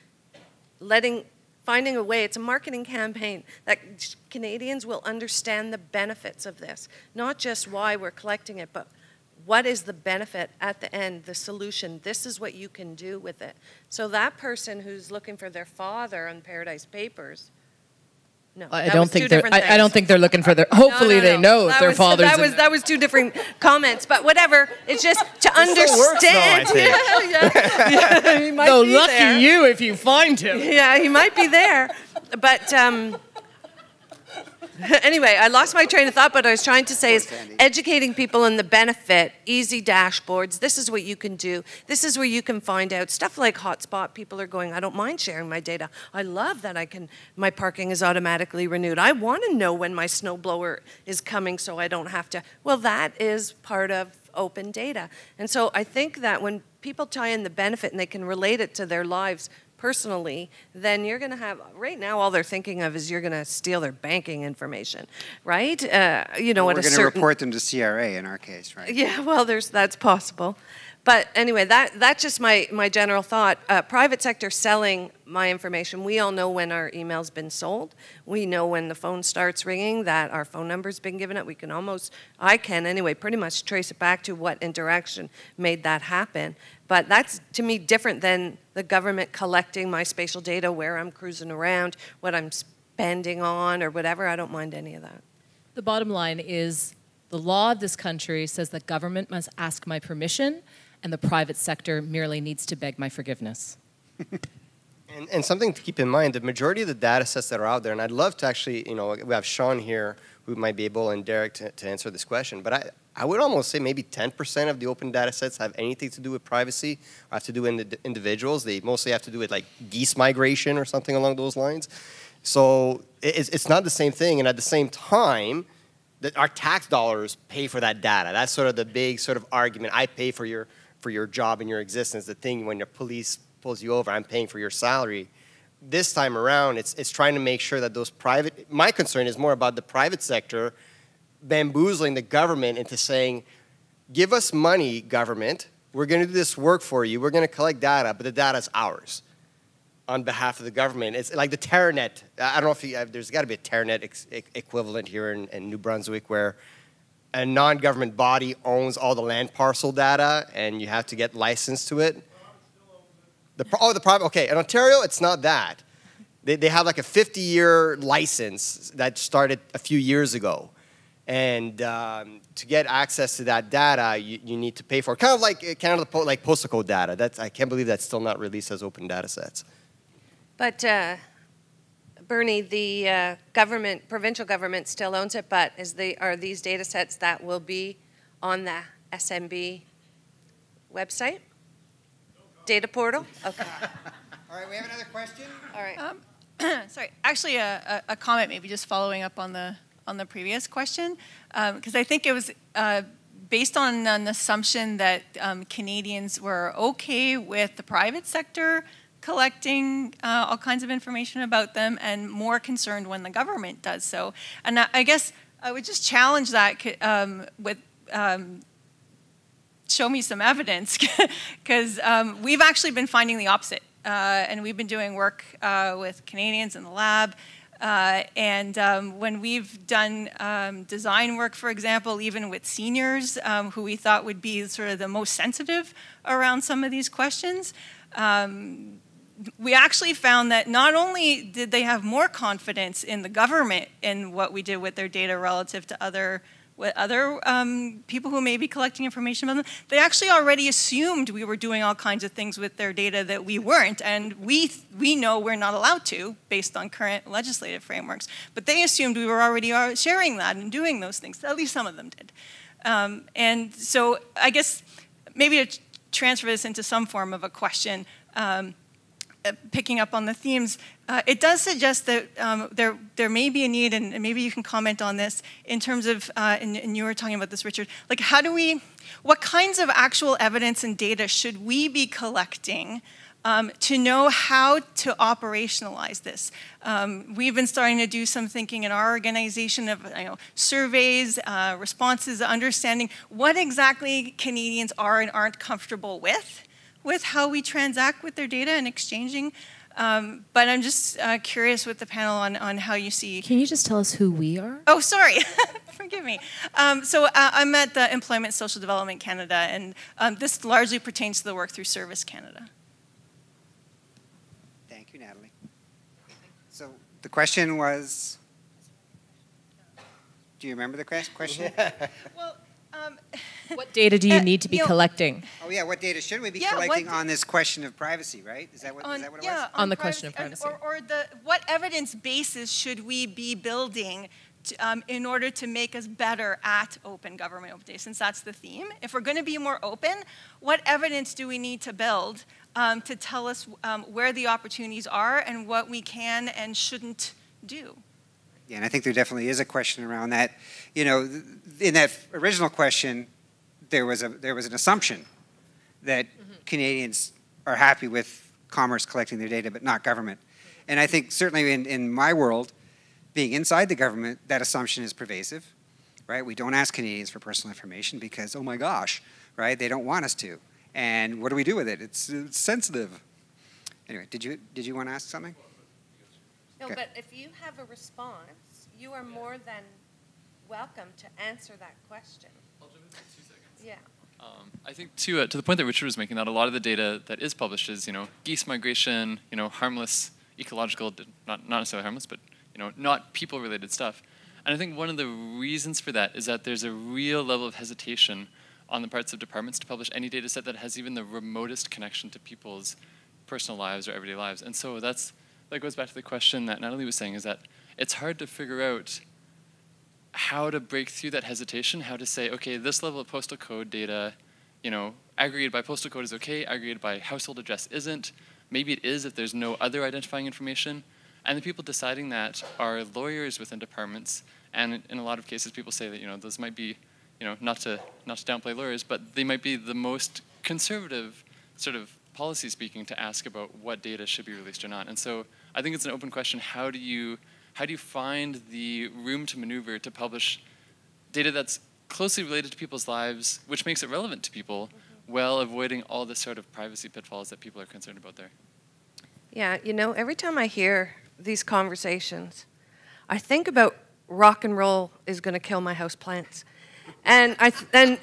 finding a way, it's a marketing campaign, that Canadians will understand the benefits of this. Not just why we're collecting it, but what is the benefit at the end, the solution. This is what you can do with it. So that person who's looking for their father on Paradise Papers, no, I don't think they're looking for their. Hopefully, they know their father's. That was two different comments, but whatever. It's just to understand. Yeah, he might be lucky there. You if you find him. Yeah, he might be there, but. Anyway, I lost my train of thought, but I was trying to say is educating people on the benefit, easy dashboards, this is what you can do. This is where you can find out stuff like hotspot. People are going, I don't mind sharing my data. I love that my parking is automatically renewed. I want to know when my snowblower is coming so I don't have to. Well, that is part of open data. And so I think that when people tie in the benefit and they can relate it to their lives personally, then you're going to have, right now all they're thinking of is you're going to steal their banking information, right? We're going to report them to CRA in our case, right? Yeah, well, that's possible. But anyway, that's just my general thought. Private sector selling my information, we all know when our email's been sold. We know when the phone starts ringing that our phone number's been given out. I can anyway, pretty much trace it back to what interaction made that happen. But that's, to me, different than the government collecting my spatial data, where I'm cruising around, what I'm spending on, or whatever. I don't mind any of that. The bottom line is the law of this country says that government must ask my permission, and the private sector merely needs to beg my forgiveness. And something to keep in mind, the majority of the data sets that are out there, and I'd love to actually, we have Sean here who might be able, and Derek to answer this question, but I would almost say maybe 10% of the open data sets have anything to do with privacy, or have to do with individuals. They mostly have to do with like geese migration or something along those lines. So it's not the same thing, and at the same time, that our tax dollars pay for that data. That's sort of the big sort of argument. I pay for your for your job and your existence. The thing when the police pulls you over, I'm paying for your salary. This time around, it's trying to make sure that those private, my concern is more about the private sector bamboozling the government into saying, give us money, government, we're going to do this work for you, we're going to collect data, but the data's ours on behalf of the government. It's like the TerraNet. I don't know if you, there's got to be a TerraNet equivalent here in New Brunswick where a non-government body owns all the land parcel data and you have to get licensed to it. The private, okay, in Ontario, it's not that. They have like a 50-year license that started a few years ago. And to get access to that data, you need to pay for it. Kind of like like postal code data. I can't believe that's still not released as open data sets. But Bernie, the provincial government still owns it, but are these data sets that will be on the SNB website? Data portal? Okay. All right, we have another question. All right. Sorry, actually a comment maybe just following up on the previous question, because I think it was based on an assumption that Canadians were okay with the private sector collecting all kinds of information about them and more concerned when the government does so. And I guess I would just challenge that with show me some evidence, because we've actually been finding the opposite. And we've been doing work with Canadians in the lab. When we've done design work, for example, even with seniors who we thought would be sort of the most sensitive around some of these questions, we actually found that not only did they have more confidence in the government in what we did with their data relative to other people who may be collecting information about them, they actually already assumed we were doing all kinds of things with their data that we weren't, and we know we're not allowed to based on current legislative frameworks. But they assumed we were already sharing that and doing those things. At least some of them did. And so I guess maybe to transfer this into some form of a question, picking up on the themes, it does suggest that there may be a need, and maybe you can comment on this, in terms of, and you were talking about this, Richard, like what kinds of actual evidence and data should we be collecting to know how to operationalize this? We've been starting to do some thinking in our organization of surveys, responses, understanding what exactly Canadians are and aren't comfortable with how we transact with their data and exchanging. But I'm just curious with the panel on how you see. Can you just tell us who we are? Oh, sorry. Forgive me. I'm at the Employment Social Development Canada, and this largely pertains to the work through Service Canada. Thank you, Natalie. So the question was, do you remember the question? Well, what data do you need to be collecting? Oh yeah, what data should we be collecting on this question of privacy, right? Is that what it was? On the question of privacy. What evidence bases should we be building in order to make us better at open government open data, since that's the theme? If we're going to be more open, what evidence do we need to build to tell us where the opportunities are and what we can and shouldn't do? Yeah, and I think there definitely is a question around that. You know, in that original question, there was an assumption that Canadians are happy with commerce collecting their data, but not government. And I think certainly in my world, being inside the government, that assumption is pervasive, right? We don't ask Canadians for personal information because, oh my gosh, right? They don't want us to. And what do we do with it? It's sensitive. Anyway, did you want to ask something? No, okay. But if you have a response, you are more than welcome to answer that question. I'll jump in 2 seconds. Yeah. I think to the point that Richard was making, that a lot of the data that is published is, geese migration, harmless, ecological, not necessarily harmless, but, not people-related stuff. And I think one of the reasons for that is that there's a real level of hesitation on the parts of departments to publish any data set that has even the remotest connection to people's personal lives or everyday lives. And so that goes back to the question that Natalie was saying, is that it's hard to figure out how to break through that hesitation, how to say, okay, this level of postal code data, aggregated by postal code is okay, aggregated by household address isn't. Maybe it is if there's no other identifying information. And the people deciding that are lawyers within departments. And in a lot of cases, people say that, those might be, not to downplay lawyers, but they might be the most conservative sort of policy speaking to ask about what data should be released or not. And so I think it's an open question. How do you find the room to maneuver to publish data that's closely related to people's lives, which makes it relevant to people, while avoiding all the sort of privacy pitfalls that people are concerned about there? Yeah, you know, every time I hear these conversations, I think about rock and roll is going to kill my houseplants. And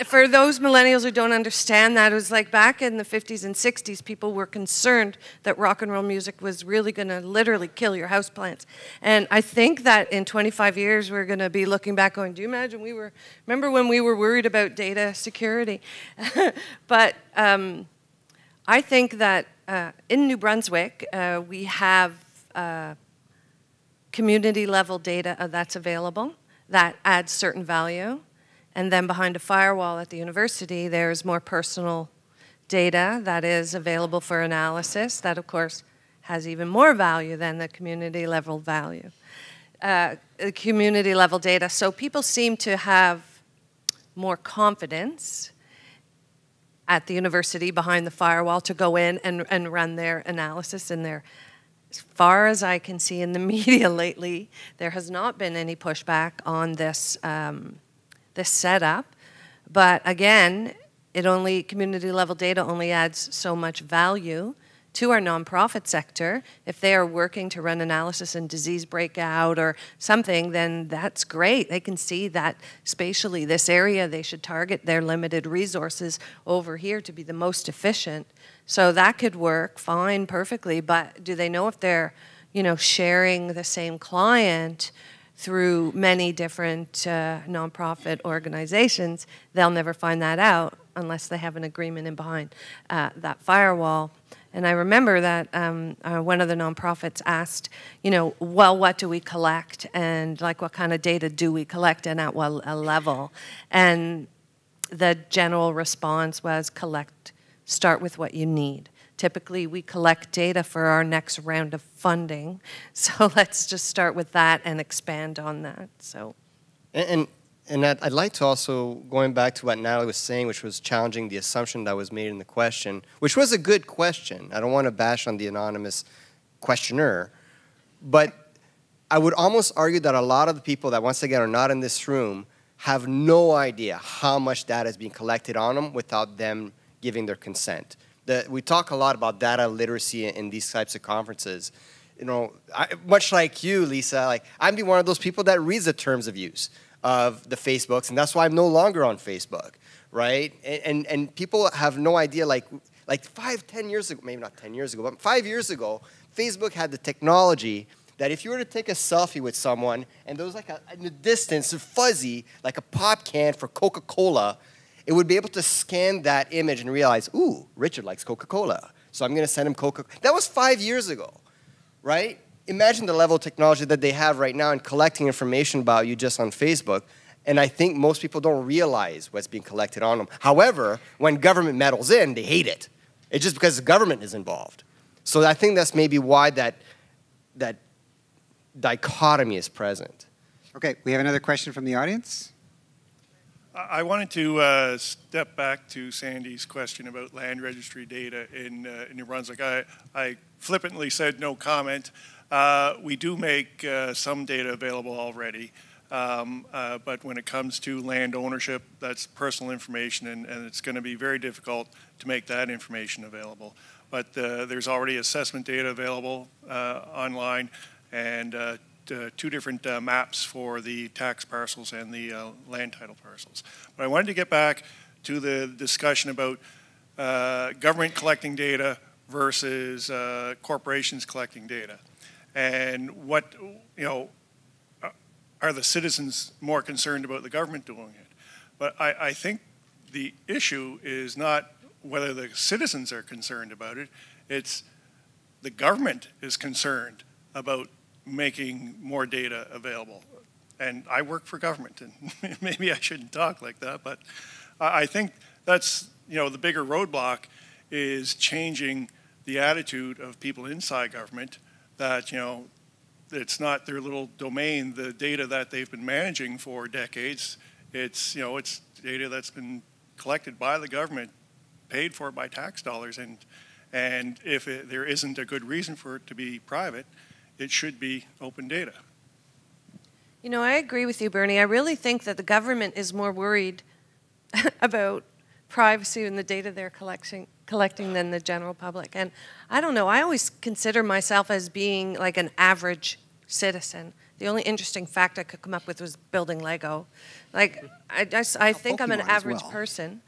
for those millennials who don't understand that, it was like back in the 50s and 60s, people were concerned that rock and roll music was really going to literally kill your houseplants. And I think that in 25 years, we're going to be looking back going, do you imagine remember when we were worried about data security? But I think that in New Brunswick, we have community-level data that's available that adds certain value. And then behind a firewall at the university, there's more personal data that is available for analysis that, of course, has even more value than the community-level value. Community-level data. So people seem to have more confidence at the university behind the firewall to go in and run their analysis and their. As far as I can see in the media lately, there has not been any pushback on this this setup, but again, community level data only adds so much value to our nonprofit sector. If they are working to run analysis in disease breakout or something, then that's great. They can see that spatially, this area, they should target their limited resources over here to be the most efficient. So that could work fine, perfectly, but do they know if they're, sharing the same client through many different nonprofit organizations? They'll never find that out unless they have an agreement in behind that firewall. And I remember that one of the nonprofits asked, well, what do we collect? And what kind of data do we collect and at what level? And the general response was start with what you need. Typically, we collect data for our next round of funding. So let's just start with that and expand on that. So, And I'd like to also, going back to what Natalie was saying, which was challenging the assumption that was made in the question, which was a good question. I don't want to bash on the anonymous questioner, but I would almost argue that a lot of the people that, once again, are not in this room have no idea how much data is being collected on them without them giving their consent. We talk a lot about data literacy in these types of conferences. Much like you, Lisa, I'm one of those people that reads the terms of use of the Facebooks, and that's why I'm no longer on Facebook, right? And people have no idea, like 10 years ago, maybe not 10 years ago, but 5 years ago, Facebook had the technology that if you were to take a selfie with someone and there was in the distance, fuzzy, like a pop can for Coca-Cola, it would be able to scan that image and realize, ooh, Richard likes Coca-Cola, so I'm going to send him Coca-Cola. That was 5 years ago, right? Imagine the level of technology that they have right now in collecting information about you just on Facebook, and I think most people don't realize what's being collected on them. However, when government meddles in, they hate it. It's just because the government is involved. So I think that's maybe why that dichotomy is present. Okay, we have another question from the audience. I wanted to step back to Sandy's question about land registry data in New Brunswick. I flippantly said no comment. We do make some data available already, but when it comes to land ownership, that's personal information, and it's going to be very difficult to make that information available. But there's already assessment data available online, and two different maps for the tax parcels and the land title parcels. But I wanted to get back to the discussion about government collecting data versus corporations collecting data. And what, are the citizens more concerned about the government doing it? But I think the issue is not whether the citizens are concerned about it, it's the government is concerned about making more data available. And I work for government, and maybe I shouldn't talk like that, but I think that's, the bigger roadblock is changing the attitude of people inside government that, it's not their little domain, the data that they've been managing for decades. It's, it's data that's been collected by the government paid for by tax dollars, and if there isn't a good reason for it to be private, it should be open data. You know, I agree with you, Bernie. I really think that the government is more worried about privacy and the data they're collecting than the general public. And I don't know, I always consider myself as being like an average citizen. The only interesting fact I could come up with was building Lego. Like, I think I'm an average person.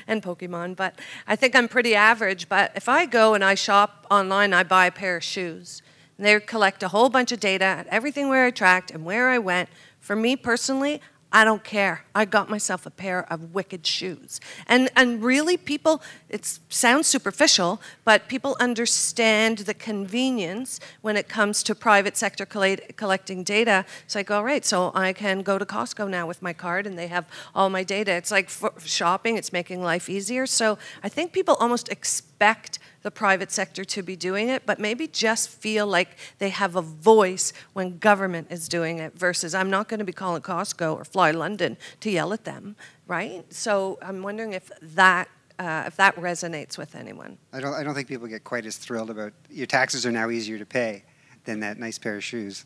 And Pokemon, but I think I'm pretty average. But if I go and I shop online, I buy a pair of shoes. And they collect a whole bunch of data at everything where I tracked and where I went. For me personally, I don't care. I got myself a pair of wicked shoes. And really, people, it sounds superficial, but people understand the convenience when it comes to private sector collecting data. It's like, all right, so I can go to Costco now with my card and they have all my data. It's like for shopping, it's making life easier. So I think people almost expect the private sector to be doing it, but maybe just feel like they have a voice when government is doing it versus I'm not going to be calling Costco or Fly London to yell at them, right? So I'm wondering if that resonates with anyone. I don't think people get quite as thrilled about your taxes are now easier to pay than that nice pair of shoes.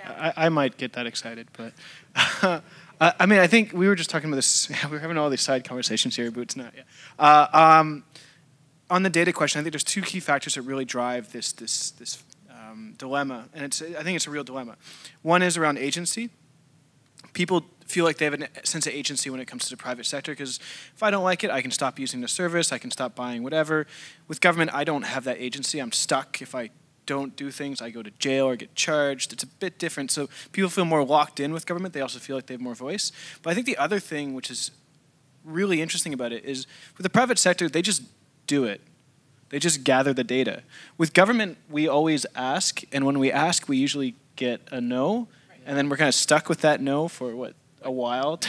I might get that excited, but I mean, I think we were just talking about this. We were having all these side conversations here, but it's not. Yeah. On the data question, I think there's two key factors that really drive this dilemma, and I think it's a real dilemma. One is around agency. People feel like they have a sense of agency when it comes to the private sector because if I don't like it, I can stop using the service, I can stop buying whatever. With government, I don't have that agency. I'm stuck. If I don't do things, I go to jail or get charged. It's a bit different. So people feel more locked in with government. They also feel like they have more voice. But I think the other thing, which is really interesting about it, is with the private sector, they just do it. They just gather the data. With government, we always ask, and when we ask, we usually get a no, and then we're kind of stuck with that no for, what, a while?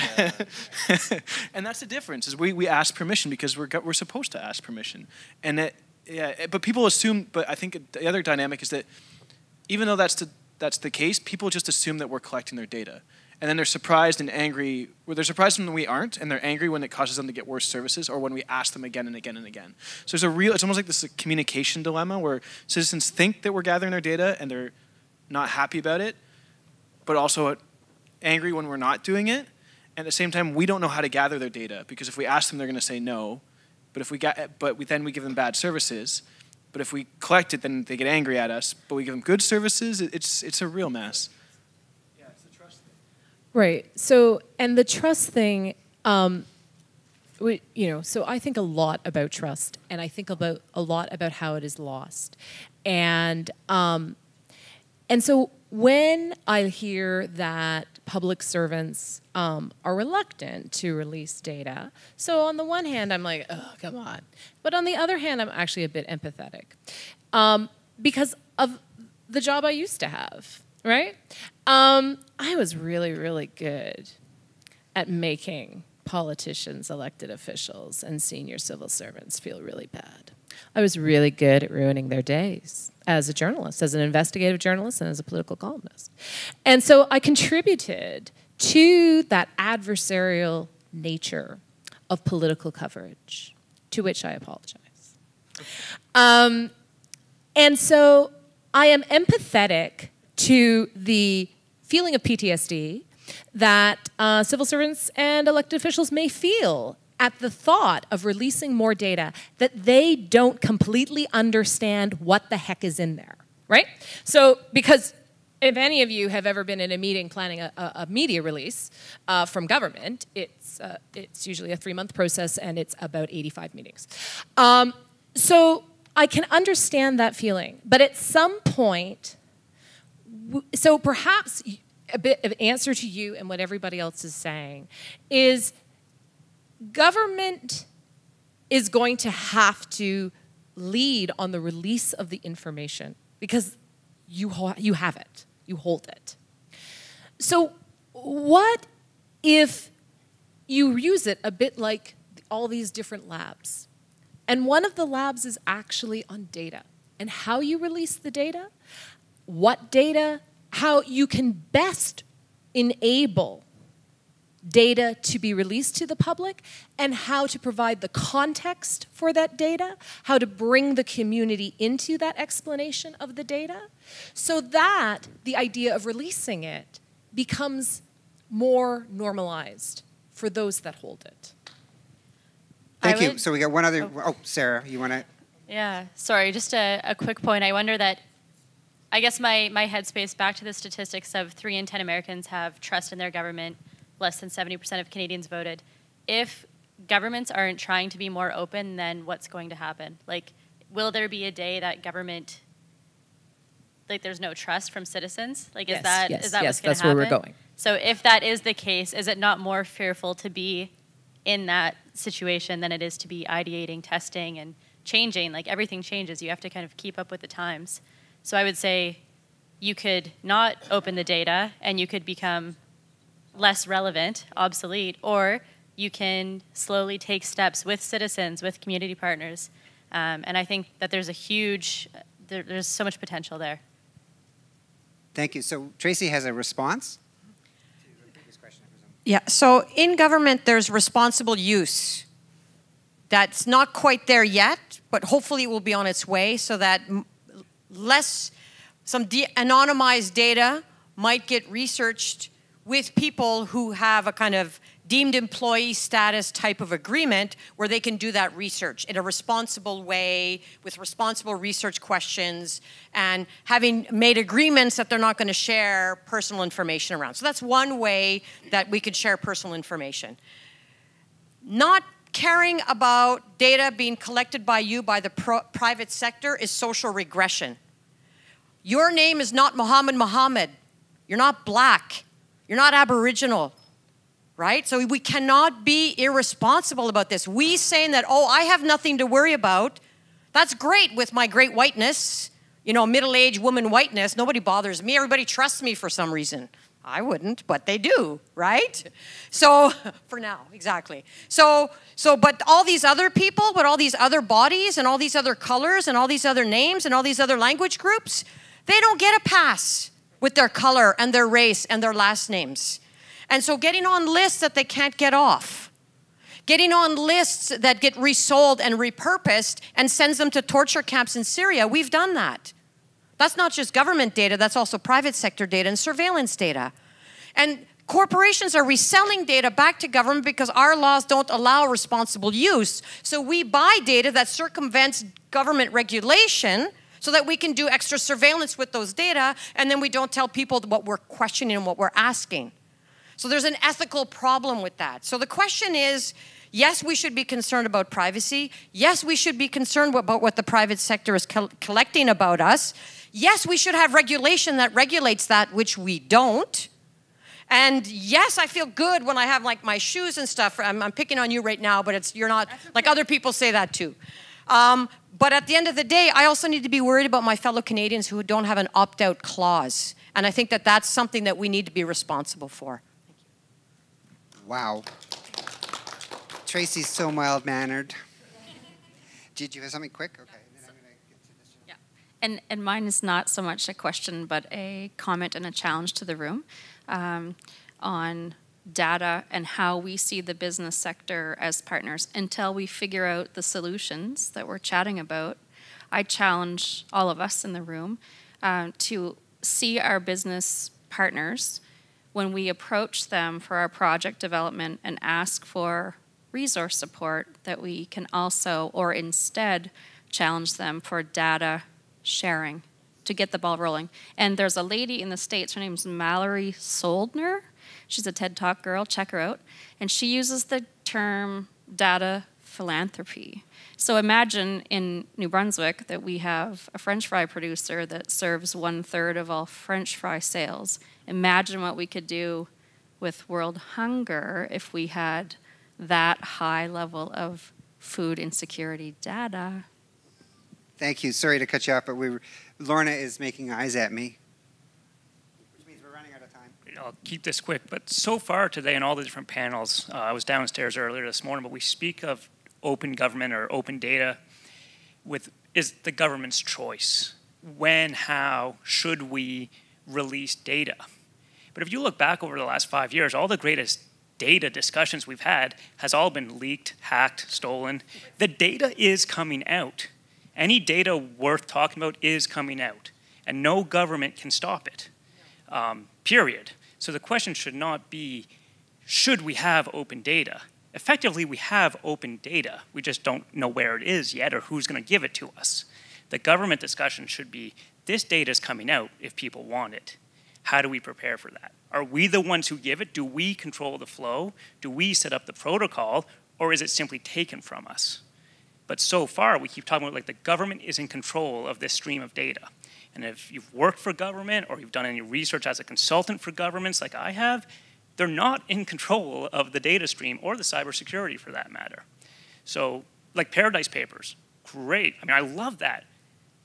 And that's the difference, is we ask permission because we're supposed to ask permission. And but people assume, but I think the other dynamic is that even though that's the case, people just assume that we're collecting their data. And then they're surprised and angry. Well, they're surprised when we aren't, and they're angry when it causes them to get worse services, or when we ask them again and again and again. So it's almost like this communication dilemma where citizens think that we're gathering their data, and they're not happy about it, but also angry when we're not doing it. And at the same time, we don't know how to gather their data because if we ask them, they're going to say no. But then we give them bad services. But if we collect it, then they get angry at us. But we give them good services. It's a real mess. Right. So, and the trust thing, so I think a lot about trust, and I think a lot about how it is lost, and so when I hear that public servants are reluctant to release data, so on the one hand I'm like, oh, come on, but on the other hand I'm actually a bit empathetic, because of the job I used to have. Right? I was really, really good at making politicians, elected officials, and senior civil servants feel really bad. I was really good at ruining their days as a journalist, as an investigative journalist, and as a political columnist. And so I contributed to that adversarial nature of political coverage, to which I apologize. And so I am empathetic to the feeling of PTSD that civil servants and elected officials may feel at the thought of releasing more data that they don't completely understand what the heck is in there, right? So, because if any of you have ever been in a meeting planning a media release from government, it's usually a 3-month process and it's about 85 meetings. So I can understand that feeling, but at some point, so perhaps a bit of answer to you and what everybody else is saying is government is going to have to lead on the release of the information because you have it, you hold it. So what if you use it a bit like all these different labs? And one of the labs is actually on data and how you release the data, what data, how you can best enable data to be released to the public and how to provide the context for that data, how to bring the community into that explanation of the data, so that the idea of releasing it becomes more normalized for those that hold it. Thank you. So we got one other, oh, Sarah, you want to? Yeah, sorry, just a quick point. I wonder that, I guess my headspace back to the statistics of 3 in 10 Americans have trust in their government, less than 70% of Canadians voted. If governments aren't trying to be more open, then what's going to happen? Like, will there be a day that government, like there's no trust from citizens? Like, is that what's going to happen? That's where we're going. So if that is the case, is it not more fearful to be in that situation than it is to be ideating, testing, and changing? Like, everything changes. You have to kind of keep up with the times. So I would say you could not open the data and you could become less relevant, obsolete, or you can slowly take steps with citizens, with community partners. And I think that there's a huge, there's so much potential there. Thank you. So Tracy has a response? Yeah, so in government, there's responsible use. That's not quite there yet, but hopefully it will be on its way so that some anonymized data might get researched with people who have a kind of deemed employee status type of agreement where they can do that research in a responsible way with responsible research questions and having made agreements that they're not going to share personal information around. So that's one way that we could share personal information. Not caring about data being collected by you by the private sector is social regression. Your name is not Muhammad. You're not black. You're not Aboriginal, right? So we cannot be irresponsible about this. We saying that, oh, I have nothing to worry about, that's great with my great whiteness, you know, middle-aged woman whiteness. Nobody bothers me. Everybody trusts me for some reason. I wouldn't, but they do, right? So, for now, exactly. But all these other people, but all these other bodies and all these other colors and all these other names and all these other language groups, they don't get a pass with their color and their race and their last names. And so getting on lists that they can't get off, getting on lists that get resold and repurposed and sends them to torture camps in Syria, we've done that. That's not just government data, that's also private sector data and surveillance data. And corporations are reselling data back to government because our laws don't allow responsible use. So we buy data that circumvents government regulation so that we can do extra surveillance with those data, and then we don't tell people what we're questioning and what we're asking. So there's an ethical problem with that. So the question is, yes, we should be concerned about privacy. Yes, we should be concerned about what the private sector is collecting about us. Yes, we should have regulation that regulates that, which we don't. And yes, I feel good when I have like my shoes and stuff. I'm picking on you right now, but you're not, like other people say that too. But at the end of the day, I also need to be worried about my fellow Canadians who don't have an opt-out clause. And I think that that's something that we need to be responsible for. Wow. Tracy's so mild-mannered. Did you have something quick? Okay. And then I'm going to get to this. Yeah. And mine is not so much a question, but a comment and a challenge to the room on data and how we see the business sector as partners until we figure out the solutions that we're chatting about. I challenge all of us in the room to see our business partners when we approach them for our project development and ask for resource support, that we can also, or instead, challenge them for data sharing to get the ball rolling. And there's a lady in the States, her name's Mallory Soldner. She's a TED Talk girl, check her out. And she uses the term data philanthropy. So imagine in New Brunswick that we have a French fry producer that serves 1/3 of all French fry sales. Imagine what we could do with world hunger if we had that high level of food insecurity data. Thank you. Sorry to cut you off, but Lorna is making eyes at me. I'll keep this quick, but so far today in all the different panels, I was downstairs earlier this morning, but we speak of open government or open data is the government's choice. When, how should we release data? But if you look back over the last 5 years, all the greatest data discussions we've had has all been leaked, hacked, stolen. The data is coming out. Any data worth talking about is coming out, and no government can stop it, period. So the question should not be, should we have open data? Effectively, we have open data. We just don't know where it is yet or who's going to give it to us. The government discussion should be, this data is coming out if people want it. How do we prepare for that? Are we the ones who give it? Do we control the flow? Do we set up the protocol? Or is it simply taken from us? But so far, we keep talking about like the government is in control of this stream of data. And if you've worked for government or you've done any research as a consultant for governments like I have, they're not in control of the data stream or the cybersecurity for that matter. So like Paradise Papers, great. I mean, I love that.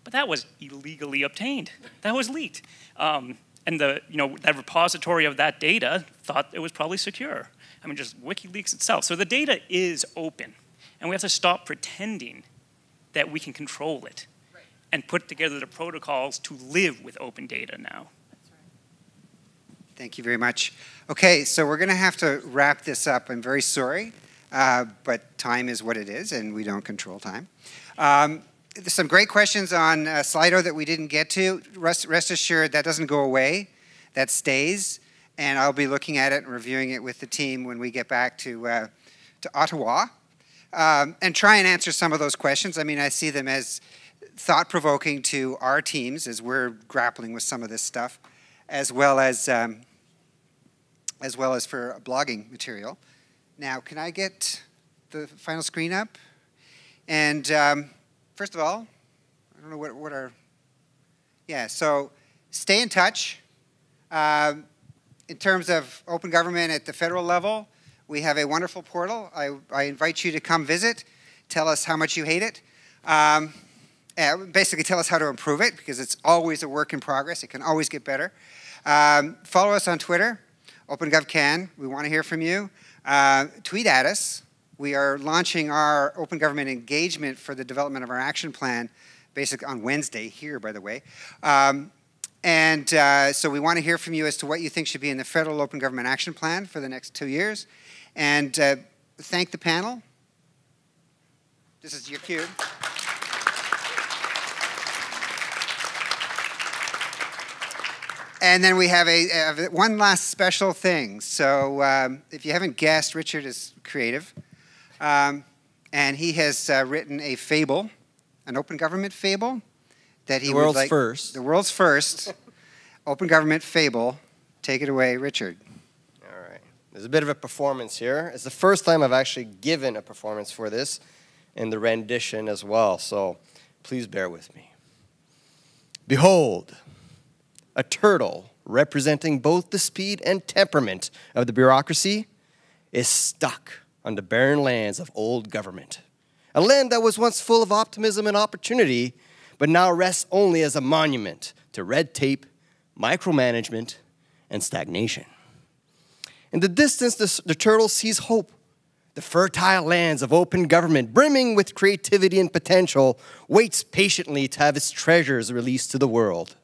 But that was illegally obtained. That was leaked. And that repository of that data thought it was probably secure. I mean, just WikiLeaks itself. So the data is open. And we have to stop pretending that we can control it and put together the protocols to live with open data now. Thank you very much. Okay, so we're going to have to wrap this up. I'm very sorry, but time is what it is, and we don't control time. There's some great questions on Slido that we didn't get to. Rest assured, that doesn't go away. That stays, and I'll be looking at it and reviewing it with the team when we get back to Ottawa, and try and answer some of those questions. I mean, I see them as thought-provoking to our teams as we're grappling with some of this stuff, as well as for blogging material. Now, can I get the final screen up? And first of all, I don't know what our, yeah, so stay in touch. In terms of open government at the federal level, we have a wonderful portal. I invite you to come visit, tell us how much you hate it. Basically tell us how to improve it, because it's always a work in progress. It can always get better. Follow us on Twitter, OpenGovCan. We want to hear from you. Tweet at us. We are launching our open government engagement for the development of our action plan, basically on Wednesday here, by the way. So we want to hear from you as to what you think should be in the federal open government action plan for the next 2 years. And thank the panel. This is your cue. And then we have one last special thing. So if you haven't guessed, Richard is creative. And he has written a fable, an open government fable, that he would like. The world's first open government fable. Take it away, Richard. All right. There's a bit of a performance here. It's the first time I've actually given a performance for this, and the rendition as well. So please bear with me. Behold, a turtle representing both the speed and temperament of the bureaucracy is stuck on the barren lands of old government. A land that was once full of optimism and opportunity, but now rests only as a monument to red tape, micromanagement, and stagnation. In the distance, the turtle sees hope. The fertile lands of open government, brimming with creativity and potential, waits patiently to have its treasures released to the world.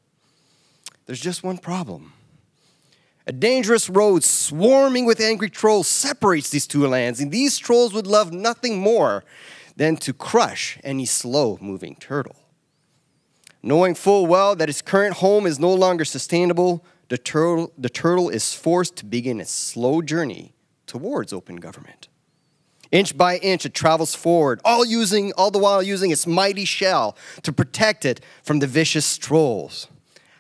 There's just one problem. A dangerous road swarming with angry trolls separates these two lands, and these trolls would love nothing more than to crush any slow-moving turtle. Knowing full well that its current home is no longer sustainable, the turtle is forced to begin its slow journey towards open government. Inch by inch, it travels forward, all the while using its mighty shell to protect it from the vicious trolls.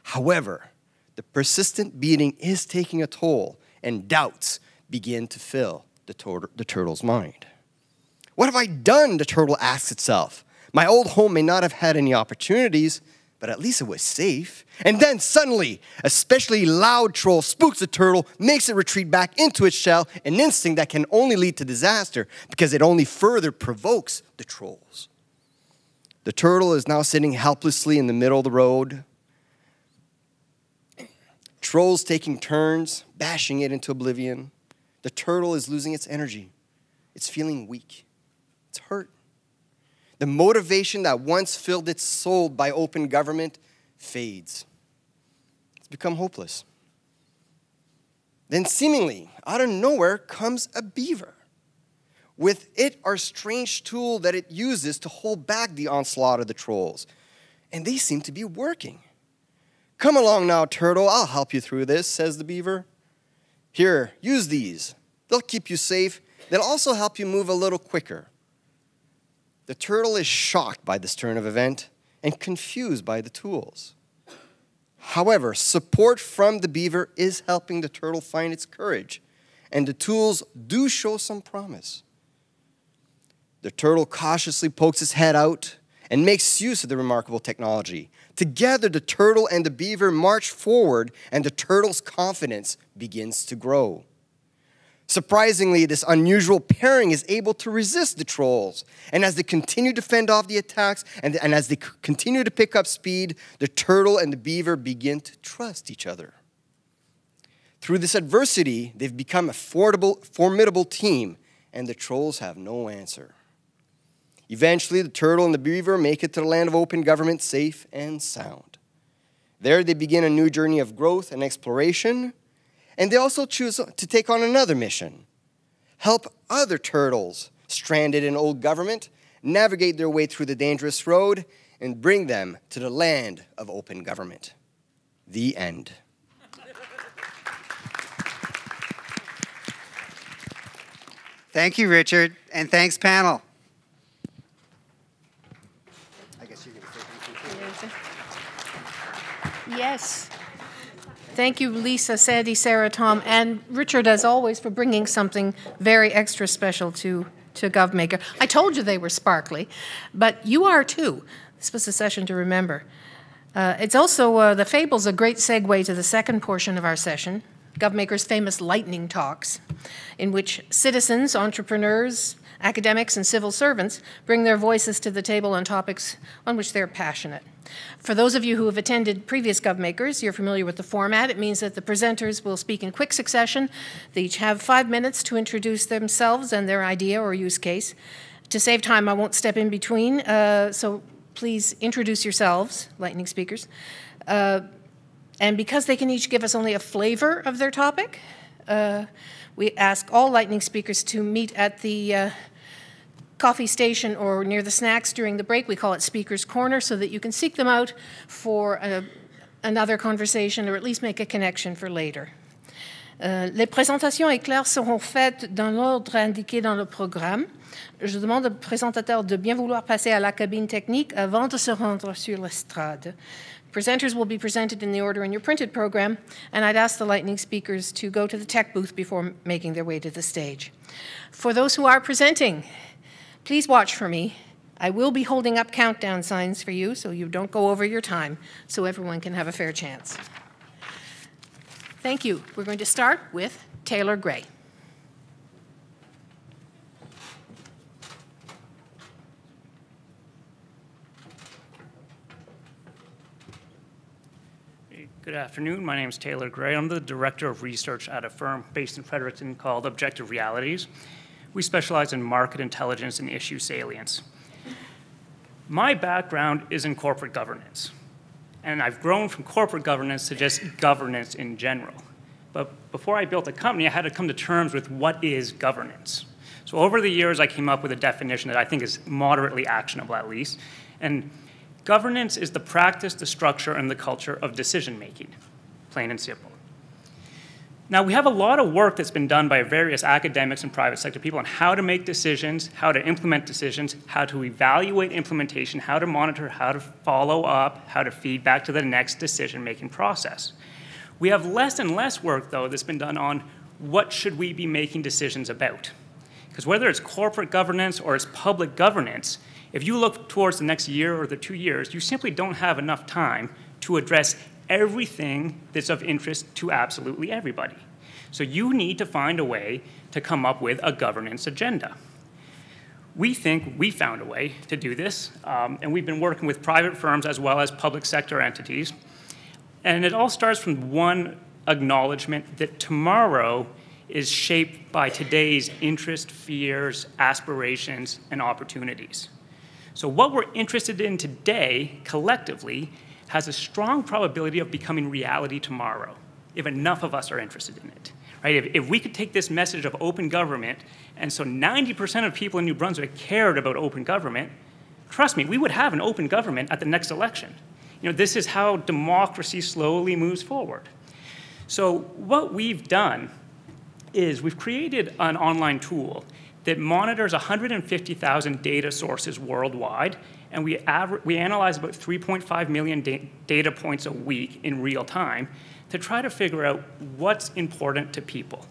However, the persistent beating is taking a toll, and doubts begin to fill the turtle's mind. What have I done? The turtle asks itself. My old home may not have had any opportunities, but at least it was safe. And then suddenly, a especially loud troll spooks the turtle, makes it retreat back into its shell, an instinct that can only lead to disaster because it only further provokes the trolls. The turtle is now sitting helplessly in the middle of the road. Trolls taking turns, bashing it into oblivion. The turtle is losing its energy. It's feeling weak. It's hurt. The motivation that once filled its soul by open government fades. It's become hopeless. Then seemingly, out of nowhere, comes a beaver. With it, our strange tool that it uses to hold back the onslaught of the trolls. And they seem to be working. "Come along now, turtle, I'll help you through this," says the beaver. "Here, use these. They'll keep you safe. They'll also help you move a little quicker." The turtle is shocked by this turn of event and confused by the tools. However, support from the beaver is helping the turtle find its courage, and the tools do show some promise. The turtle cautiously pokes its head out and makes use of the remarkable technology. Together, the turtle and the beaver march forward, and the turtle's confidence begins to grow. Surprisingly, this unusual pairing is able to resist the trolls. And as they continue to fend off the attacks, and as they continue to pick up speed, the turtle and the beaver begin to trust each other. Through this adversity, they've become a formidable team, and the trolls have no answer. Eventually, the turtle and the beaver make it to the land of open government safe and sound. There, they begin a new journey of growth and exploration, and they also choose to take on another mission: help other turtles stranded in old government navigate their way through the dangerous road and bring them to the land of open government. The end. Thank you, Richard, and thanks, panel. I guess you're going to say thank you. Yes. Thank you, Lisa, Sandy, Sarah, Tom, and Richard, as always, for bringing something very extra special to Govmaker. I told you they were sparkly, but you are too. This was a session to remember. It's also, the Fable's a great segue to the second portion of our session, Govmaker's famous lightning talks, in which citizens, entrepreneurs, academics, and civil servants bring their voices to the table on topics on which they're passionate. For those of you who have attended previous Govmakers, you're familiar with the format. It means that the presenters will speak in quick succession. They each have 5 minutes to introduce themselves and their idea or use case. To save time, I won't step in between, so please introduce yourselves, lightning speakers. And because they can each give us only a flavor of their topic, we ask all lightning speakers to meet at the coffee station or near the snacks during the break. We call it Speaker's Corner, so that you can seek them out for another conversation or at least make a connection for later. Les présentations éclairs seront faites dans l'ordre indiqué dans le programme. Je demande aux présentateurs de bien vouloir passer à la cabine technique avant de se rendre sur l'estrade. Presenters will be presented in the order in your printed program, and I'd ask the lightning speakers to go to the tech booth before making their way to the stage. For those who are presenting, please watch for me. I will be holding up countdown signs for you so you don't go over your time, so everyone can have a fair chance. Thank you. We're going to start with Taylor Gray. Good afternoon. My name is Taylor Gray. I'm the Director of Research at a firm based in Fredericton called Objective Realities. We specialize in market intelligence and issue salience. My background is in corporate governance, and I've grown from corporate governance to just governance in general. But before I built a company, I had to come to terms with what is governance. So over the years, I came up with a definition that I think is moderately actionable, at least. And governance is the practice, the structure, and the culture of decision-making, plain and simple. Now, we have a lot of work that's been done by various academics and private sector people on how to make decisions, how to implement decisions, how to evaluate implementation, how to monitor, how to follow up, how to feed back to the next decision-making process. We have less and less work, though, that's been done on what should we be making decisions about. Because whether it's corporate governance or it's public governance, if you look towards the next year or the 2 years, you simply don't have enough time to address everything that's of interest to absolutely everybody. So you need to find a way to come up with a governance agenda. We think we found a way to do this, and we've been working with private firms as well as public sector entities. And it all starts from one acknowledgement that tomorrow is shaped by today's interests, fears, aspirations, and opportunities. So what we're interested in today, collectively, has a strong probability of becoming reality tomorrow, if enough of us are interested in it. right? If we could take this message of open government, and so 90% of people in New Brunswick cared about open government, trust me, we would have an open government at the next election. You know, this is how democracy slowly moves forward. So what we've done is we've created an online tool that monitors 150,000 data sources worldwide, and we analyze about 3.5 million data points a week in real time to try to figure out what's important to people.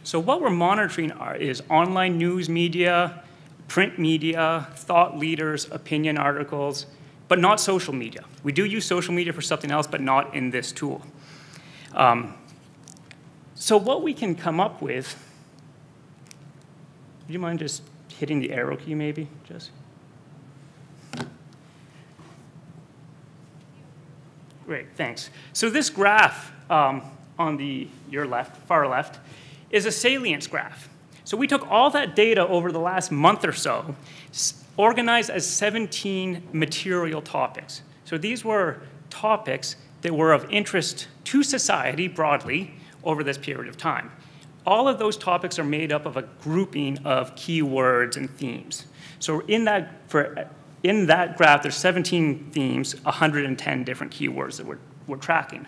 So what we're monitoring is online news media, print media, thought leaders, opinion articles, but not social media. We do use social media for something else, but not in this tool. So what we can come up with, do you mind just hitting the arrow key maybe, Jesse? Great, thanks. So this graph on your left, far left, is a salience graph. So we took all that data over the last month or so, organized as 17 material topics. So these were topics that were of interest to society broadly over this period of time. All of those topics are made up of a grouping of keywords and themes. So in that graph, there's 17 themes, 110 different keywords that we're tracking.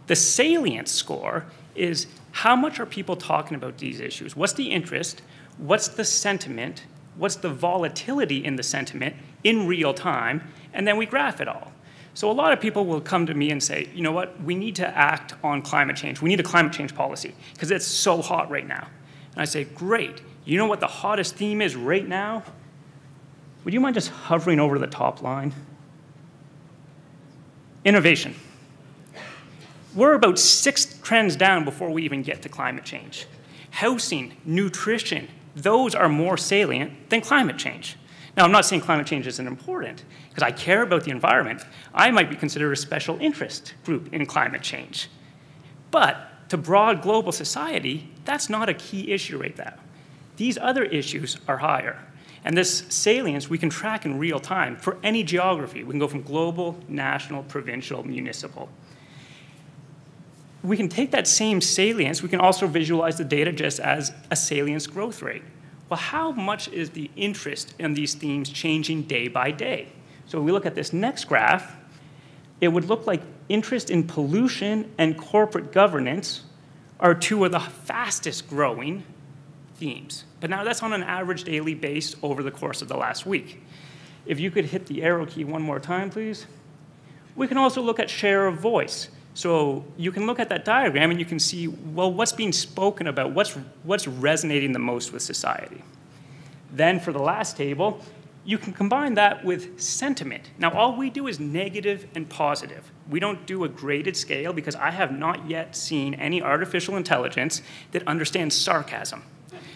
The salience score is how much are people talking about these issues? What's the interest? What's the sentiment? What's the volatility in the sentiment in real time? And then we graph it all. So a lot of people will come to me and say, you know what, we need to act on climate change. We need a climate change policy because it's so hot right now. And I say, great. You know what the hottest theme is right now? Would you mind just hovering over the top line? Innovation. We're about 6 trends down before we even get to climate change. Housing, nutrition, those are more salient than climate change. Now, I'm not saying climate change isn't important, because I care about the environment. I might be considered a special interest group in climate change. But to broad global society, that's not a key issue right now. These other issues are higher. And this salience we can track in real time for any geography. We can go from global, national, provincial, municipal. We can take that same salience, we can also visualize the data just as a salience growth rate. Well, how much is the interest in these themes changing day by day? So if we look at this next graph, it would look like interest in pollution and corporate governance are 2 of the fastest growing themes. But now that's on an average daily base over the course of the last week. If you could hit the arrow key one more time, please. We can also look at share of voice. So you can look at that diagram and you can see, well, what's being spoken about, what's resonating the most with society. Then for the last table, you can combine that with sentiment. Now, all we do is negative and positive. We don't do a graded scale because I have not yet seen any artificial intelligence that understands sarcasm.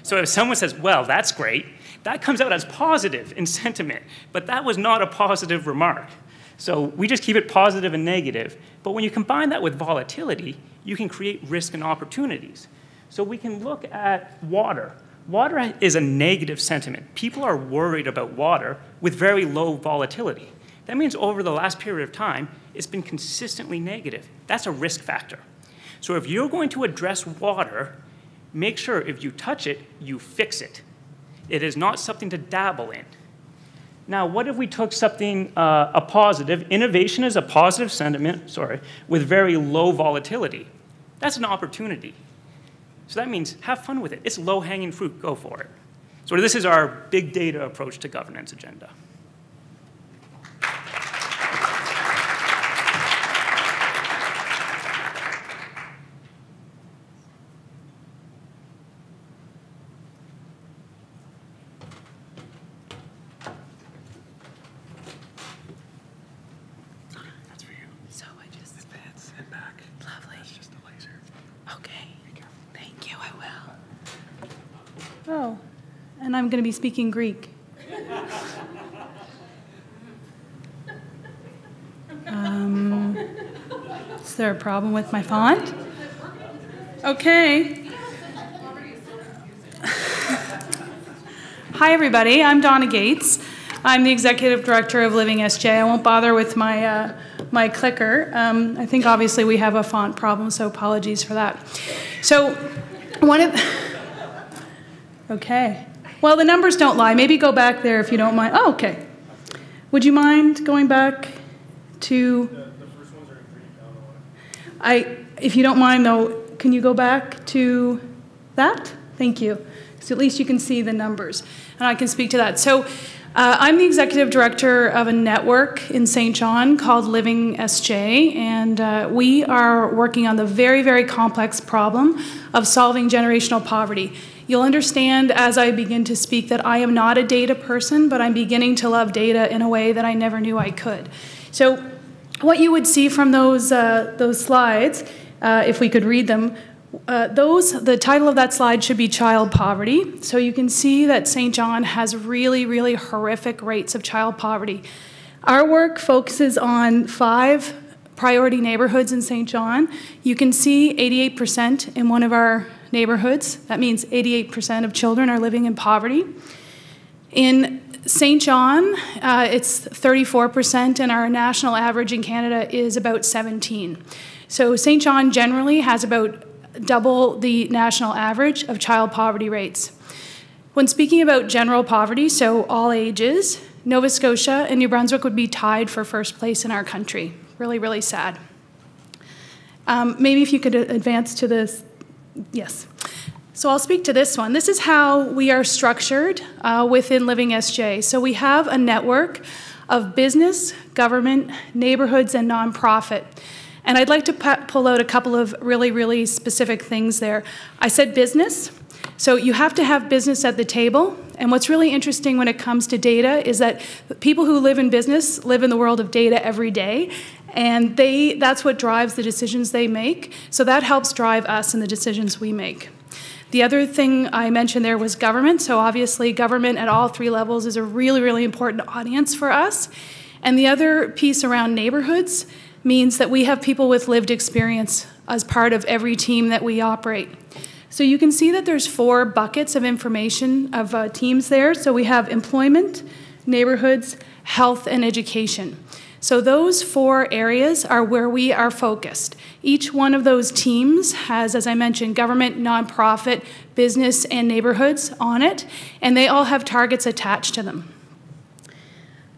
So if someone says, well, that's great, that comes out as positive in sentiment, but that was not a positive remark. So we just keep it positive and negative. But when you combine that with volatility, you can create risk and opportunities. So we can look at water. Water is a negative sentiment. People are worried about water with very low volatility. That means over the last period of time, it's been consistently negative. That's a risk factor. So if you're going to address water, make sure if you touch it, you fix it. It is not something to dabble in. Now, what if we took something, a positive, innovation is a positive sentiment, with very low volatility. That's an opportunity. So that means have fun with it. It's low-hanging fruit, go for it. So this is our big data approach to governance agenda. Oh, and I'm going to be speaking Greek. Is there a problem with my font? Okay. Hi, everybody. I'm Donna Gates. I'm the Executive Director of Living SJ. I won't bother with my my clicker. I think obviously we have a font problem, so apologies for that. So one of, okay. Well, the numbers don't lie. Maybe go back there if you don't mind. Oh, okay. Would you mind going back to? The first ones are in green. If you don't mind, though, can you go back to that? Thank you. So at least you can see the numbers, and I can speak to that. So I'm the executive director of a network in St. John called Living SJ, and we are working on the very, very complex problem of solving generational poverty. You'll understand as I begin to speak that I am not a data person, but I'm beginning to love data in a way that I never knew I could. So what you would see from those slides, if we could read them, the title of that slide should be child poverty. So you can see that St. John has really, really horrific rates of child poverty. Our work focuses on 5 priority neighborhoods in St. John. You can see 88% in one of our neighborhoods. That means 88% of children are living in poverty. In St. John, it's 34%, and our national average in Canada is about 17. So St. John generally has about double the national average of child poverty rates. When speaking about general poverty, so all ages, Nova Scotia and New Brunswick would be tied for first place in our country. Really, really sad. Maybe if you could advance to this. Yes. So I'll speak to this one. This is how we are structured within Living SJ. So we have a network of business, government, neighborhoods, and nonprofit. And I'd like to pull out a couple of really, really specific things there. I said business. So you have to have business at the table. And what's really interesting when it comes to data is that people who live in business live in the world of data every day. And that's what drives the decisions they make. So that helps drive us in the decisions we make. The other thing I mentioned there was government. So obviously government at all 3 levels is a really, really important audience for us. And the other piece around neighborhoods means that we have people with lived experience as part of every team that we operate. So you can see that there's 4 buckets of information of teams there. So we have employment, neighborhoods, health, and education. So those 4 areas are where we are focused. Each one of those teams has, as I mentioned, government, nonprofit, business, and neighborhoods on it, and they all have targets attached to them.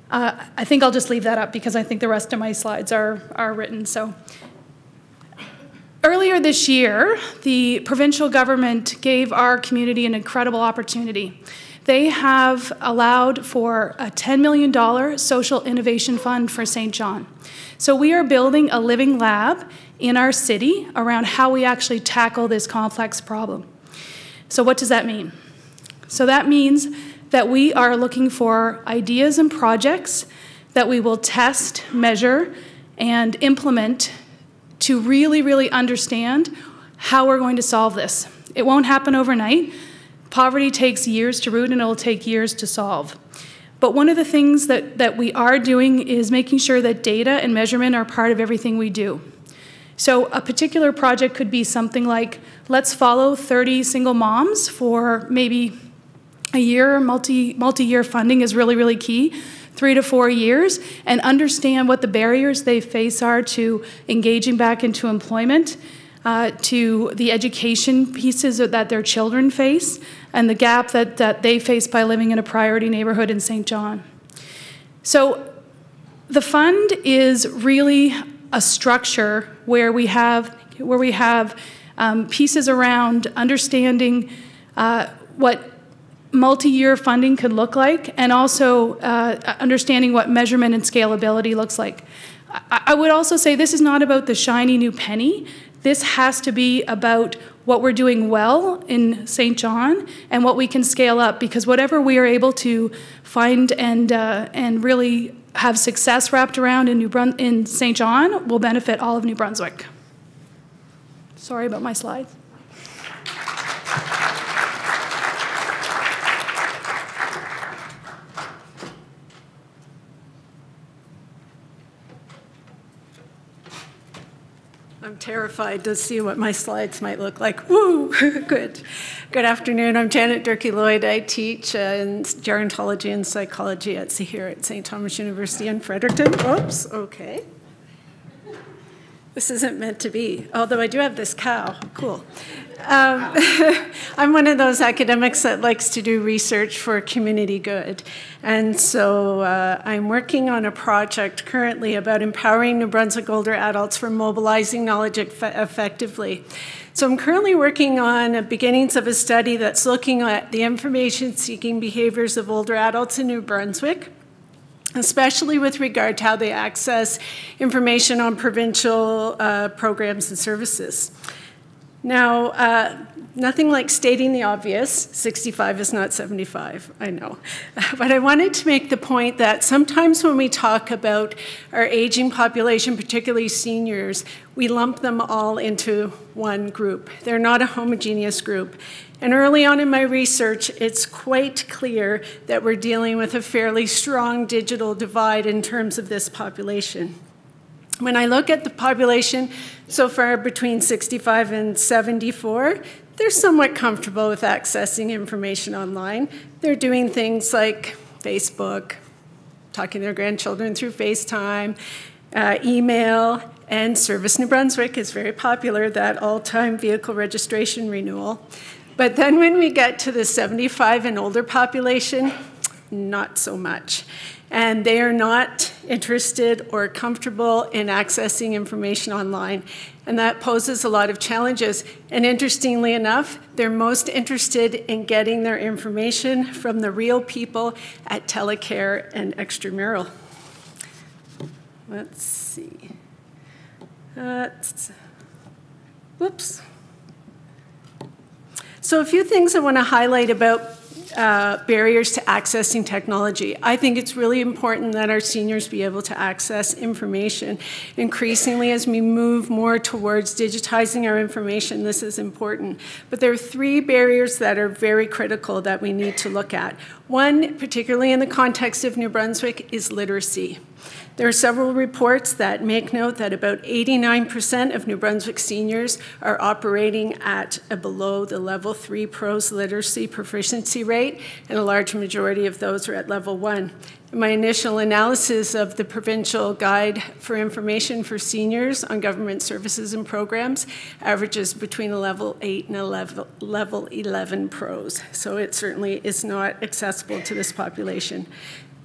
I think I'll just leave that up because I think the rest of my slides are written. So earlier this year, the provincial government gave our community an incredible opportunity. They have allowed for a $10 million social innovation fund for St. John. So we are building a living lab in our city around how we actually tackle this complex problem. So what does that mean? So that means that we are looking for ideas and projects that we will test, measure, and implement to really, really understand how we're going to solve this. It won't happen overnight. Poverty takes years to root, and it'll take years to solve. But one of the things that we are doing is making sure that data and measurement are part of everything we do. So a particular project could be something like, let's follow 30 single moms for maybe a year. Multi-year funding is really, really key, 3 to 4 years, and understand what the barriers they face are to engaging back into employment, to the education pieces that their children face, and the gap that they face by living in a priority neighborhood in St. John. So the fund is really a structure where we have pieces around understanding what multi-year funding could look like, and also understanding what measurement and scalability looks like. I would also say this is not about the shiny new penny. This has to be about what we're doing well in St. John and what we can scale up, because whatever we are able to find and really have success wrapped around in St. John will benefit all of New Brunswick. Sorry about my slides. I'm terrified to see what my slides might look like. Woo, good. Good afternoon. I'm Janet Durkee-Lloyd. I teach in gerontology and psychology here at St. Thomas University in Fredericton. Oops, okay. This isn't meant to be, although I do have this cow. Cool. I'm one of those academics that likes to do research for community good. And so I'm working on a project currently about empowering New Brunswick older adults for mobilizing knowledge effectively. So I'm currently working on the beginnings of a study that's looking at the information-seeking behaviors of older adults in New Brunswick, especially with regard to how they access information on provincial programs and services. Now, nothing like stating the obvious, 65 is not 75, I know. But I wanted to make the point that sometimes when we talk about our aging population, particularly seniors, we lump them all into one group. They're not a homogeneous group. And early on in my research, it's quite clear that we're dealing with a fairly strong digital divide in terms of this population. When I look at the population so far between 65 and 74, they're somewhat comfortable with accessing information online. They're doing things like Facebook, talking to their grandchildren through FaceTime, email, and Service New Brunswick is very popular, that all-time vehicle registration renewal. But then when we get to the 75 and older population, not so much. And they are not interested or comfortable in accessing information online. And that poses a lot of challenges. And interestingly enough, they're most interested in getting their information from the real people at telecare and extramural. Let's see. Whoops. So a few things I want to highlight about barriers to accessing technology. I think it's really important that our seniors be able to access information. Increasingly, as we move more towards digitizing our information, this is important. But there are three barriers that are very critical that we need to look at. One, particularly in the context of New Brunswick, is literacy. There are several reports that make note that about 89% of New Brunswick seniors are operating at a below the level 3 PROS literacy proficiency rate, and a large majority of those are at level 1. In my initial analysis of the provincial guide for information for seniors on government services and programs averages between a level 8 and a level 11 PROS. So it certainly is not accessible to this population.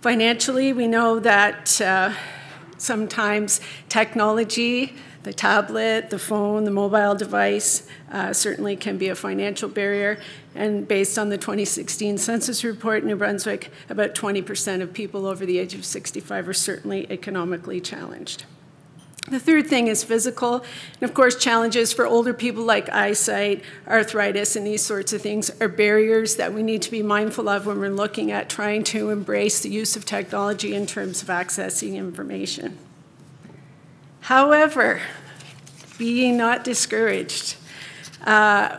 Financially, we know that sometimes technology, the tablet, the phone, the mobile device, certainly can be a financial barrier. And based on the 2016 census report in New Brunswick, about 20% of people over the age of 65 are certainly economically challenged. The third thing is physical. And of course, challenges for older people like eyesight, arthritis, and these sorts of things are barriers that we need to be mindful of when we're looking at trying to embrace the use of technology in terms of accessing information. However, be not discouraged.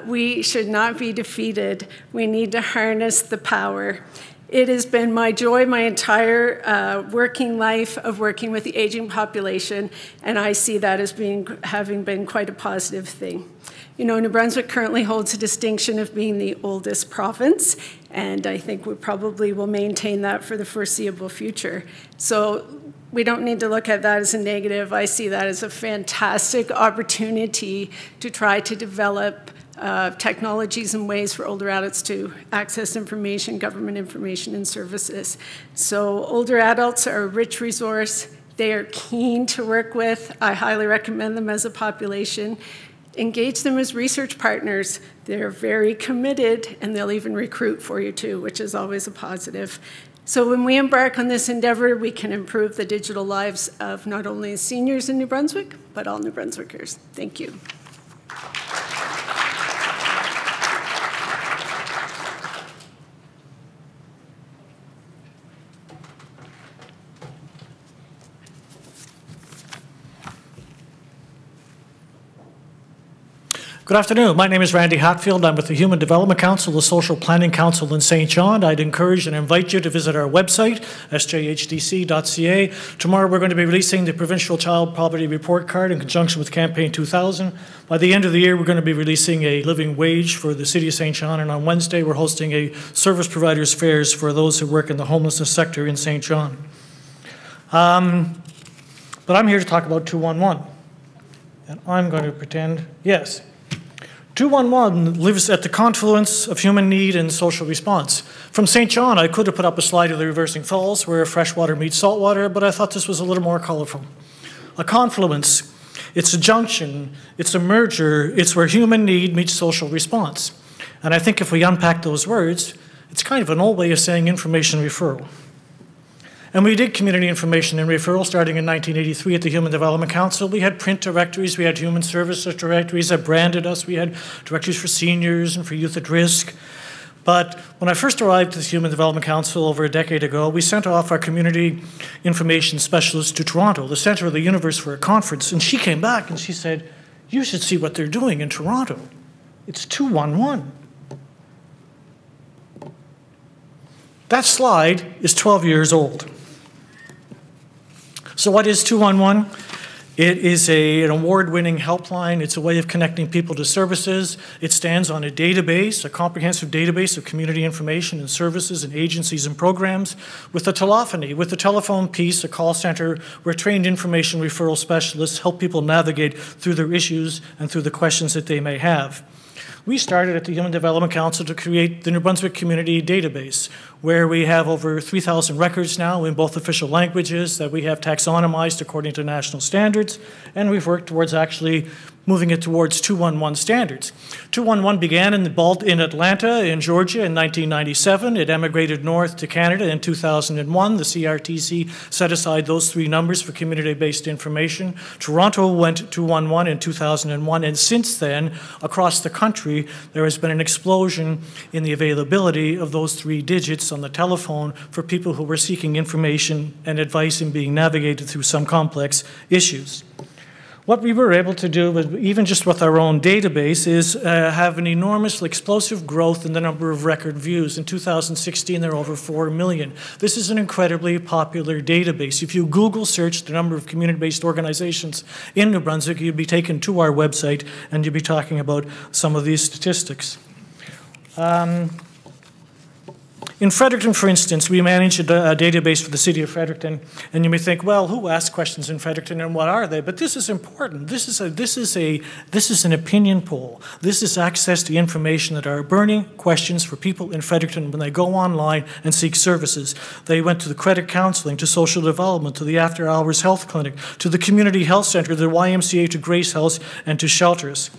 We should not be defeated. We need to harness the power. It has been my joy my entire working life of working with the aging population, and I see that as having been quite a positive thing. You know, New Brunswick currently holds a distinction of being the oldest province, and I think we probably will maintain that for the foreseeable future. So we don't need to look at that as a negative. I see that as a fantastic opportunity to try to develop technologies and ways for older adults to access information, government information and services. So older adults are a rich resource. They are keen to work with. I highly recommend them as a population. Engage them as research partners. They're very committed, and they'll even recruit for you too, which is always a positive. So when we embark on this endeavor, we can improve the digital lives of not only seniors in New Brunswick, but all New Brunswickers. Thank you. Good afternoon. My name is Randy Hatfield. I'm with the Human Development Council, the Social Planning Council in St. John. I'd encourage and invite you to visit our website, sjdc.ca. Tomorrow we're going to be releasing the Provincial Child Poverty Report Card in conjunction with Campaign 2000. By the end of the year, we're going to be releasing a living wage for the City of St. John, and on Wednesday we're hosting a service providers fairs for those who work in the homelessness sector in St. John. But I'm here to talk about 211. And I'm going to pretend, yes. 211 lives at the confluence of human need and social response. From St. John, I could have put up a slide of the reversing falls where freshwater meets saltwater, but I thought this was a little more colorful. A confluence, it's a junction, it's a merger, it's where human need meets social response. And I think if we unpack those words, it's kind of an old way of saying information referral. And we did community information and referral starting in 1983 at the Human Development Council. We had print directories, we had human services directories that branded us, we had directories for seniors and for youth at risk. But when I first arrived at the Human Development Council over a decade ago, we sent off our community information specialist to Toronto, the center of the universe, for a conference. And she came back and she said, "You should see what they're doing in Toronto. It's 211. That slide is 12 years old. So what is 211? It is an award-winning helpline. It's a way of connecting people to services. It stands on a database, a comprehensive database of community information and services and agencies and programs, with a telephony, with a telephone piece, a call center where trained information referral specialists help people navigate through their issues and through the questions that they may have. We started at the Human Development Council to create the New Brunswick Community Database, where we have over 3,000 records now in both official languages that we have taxonomized according to national standards, and we've worked towards actually moving it towards 211 standards. 211 began in Atlanta, in Georgia in 1997. It emigrated north to Canada in 2001. The CRTC set aside those three numbers for community-based information. Toronto went 211 in 2001, and since then, across the country, there has been an explosion in the availability of those three digits on the telephone for people who were seeking information and advice and being navigated through some complex issues. What we were able to do, even just with our own database, is have an enormous explosive growth in the number of record views. In 2016, there are over 4 million. This is an incredibly popular database. If you Google search the number of community-based organizations in New Brunswick, you'd be taken to our website and you'd be talking about some of these statistics. In Fredericton, for instance, we manage a database for the city of Fredericton, and you may think, well, who asks questions in Fredericton and what are they? But this is important. This is an opinion poll. This is access to information that are burning questions for people in Fredericton when they go online and seek services. They went to the credit counseling, to social development, to the after-hours health clinic, to the community health center, the YMCA, to Grace House, and to shelters.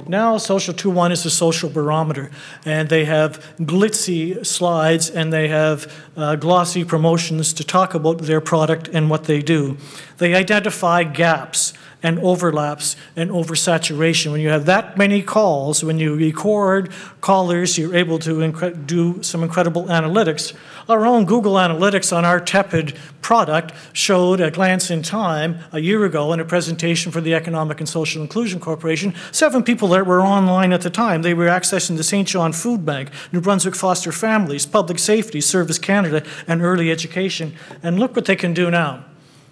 Now, Social 2.1 is a social barometer, and they have glitzy slides and they have glossy promotions to talk about their product and what they do. They identify gaps and overlaps and oversaturation. When you have that many calls, when you record callers, you're able to do some incredible analytics. Our own Google Analytics on our tepid product showed a glance in time a year ago in a presentation for the Economic and Social Inclusion Corporation, 7 people that were online at the time. They were accessing the St. John Food Bank, New Brunswick Foster Families, Public Safety, Service Canada, and Early Education. And look what they can do now.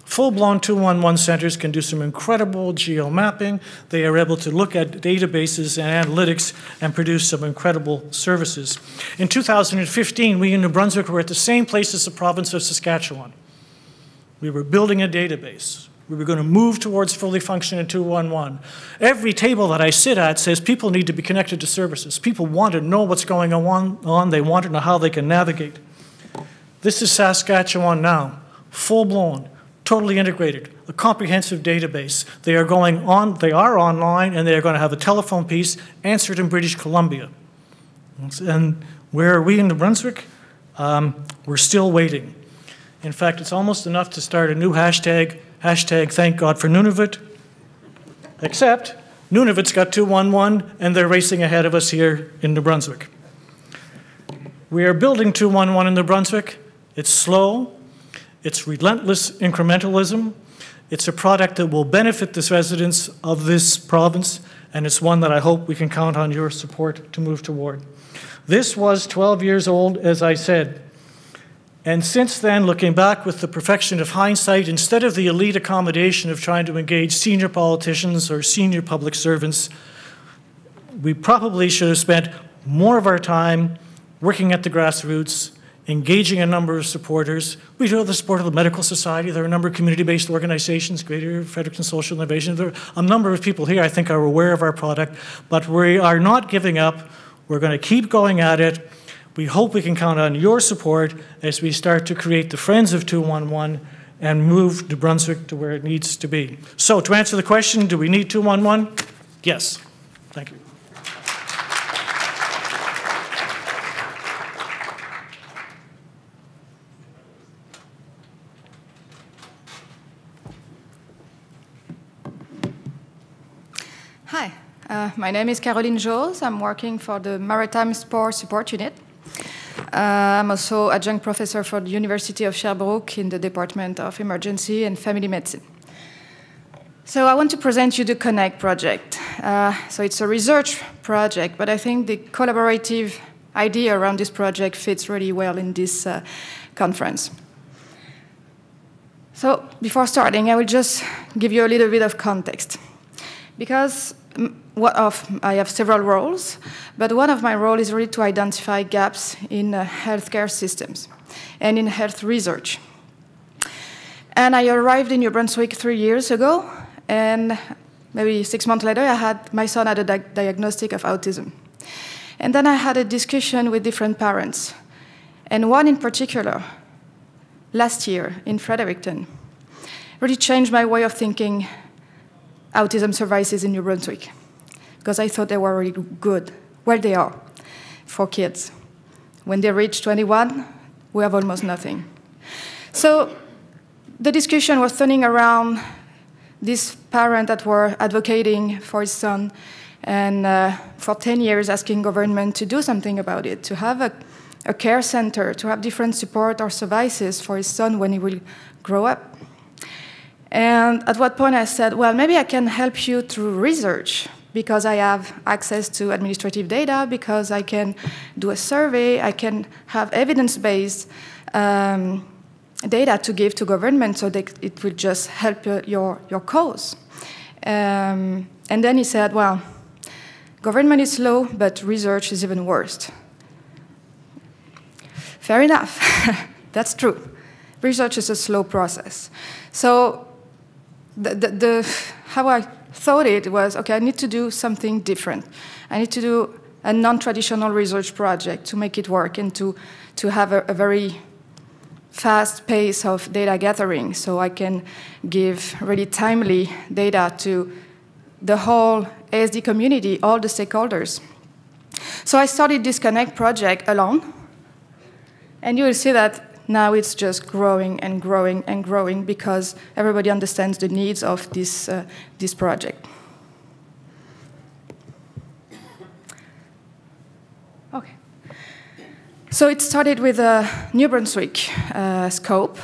Full-blown 211 centers can do some incredible geomapping. They are able to look at databases and analytics and produce some incredible services. In 2015, we in New Brunswick were at the same place as the province of Saskatchewan. We were building a database. We were going to move towards fully functioning 211. Every table that I sit at says people need to be connected to services. People want to know what's going on. They want to know how they can navigate. This is Saskatchewan now, full-blown. Totally integrated, a comprehensive database. They are online, and they are going to have a telephone piece answered in British Columbia. And where are we in New Brunswick? We're still waiting. In fact, it's almost enough to start a new hashtag thank God for Nunavut, except Nunavut's got 211, and they're racing ahead of us here in New Brunswick. We are building 211 in New Brunswick. It's slow. It's relentless incrementalism. It's a product that will benefit the residents of this province, and it's one that I hope we can count on your support to move toward. This was 12 years old, as I said. And since then, looking back with the perfection of hindsight, instead of the elite accommodation of trying to engage senior politicians or senior public servants, we probably should have spent more of our time working at the grassroots, engaging a number of supporters. We do have the support of the Medical Society. There are a number of community-based organizations, Greater Fredericton Social Innovation. There are a number of people here I think are aware of our product, but we are not giving up. We're going to keep going at it. We hope we can count on your support as we start to create the Friends of 211 and move New Brunswick to where it needs to be. So to answer the question, do we need 211? Yes. Thank you. Hi, my name is Caroline Jose. I'm working for the Maritime Sport Support Unit. I'm also adjunct professor for the University of Sherbrooke in the Department of Emergency and Family Medicine. So I want to present you the Connect project. So it's a research project, but I think the collaborative idea around this project fits really well in this conference. So before starting, I will just give you a little bit of context. Because I have several roles, but one of my roles is really to identify gaps in healthcare systems and in health research. And I arrived in New Brunswick 3 years ago, and maybe 6 months later, my son had a diagnostic of autism. And then I had a discussion with different parents, and one in particular, last year in Fredericton, really changed my way of thinking autism services in New Brunswick, because I thought they were really good. Well, they are for kids. When they reach 21, we have almost nothing. So the discussion was turning around this parent that were advocating for his son and for 10 years asking government to do something about it, to have a care center, to have different support or services for his son when he will grow up. And at what point I said, well, maybe I can help you through research because I have access to administrative data, because I can do a survey, I can have evidence-based data to give to government so that it will just help your cause. And then he said, well, government is slow, but research is even worse. Fair enough. That's true. Research is a slow process. So how I thought it was, okay, I need to do something different. I need to do a non-traditional research project to make it work and to have a very fast pace of data gathering so I can give really timely data to the whole ASD community, all the stakeholders. So I started this Connect project alone, and you will see that now it's just growing and growing and growing because everybody understands the needs of this project. Okay. So it started with a New Brunswick scope,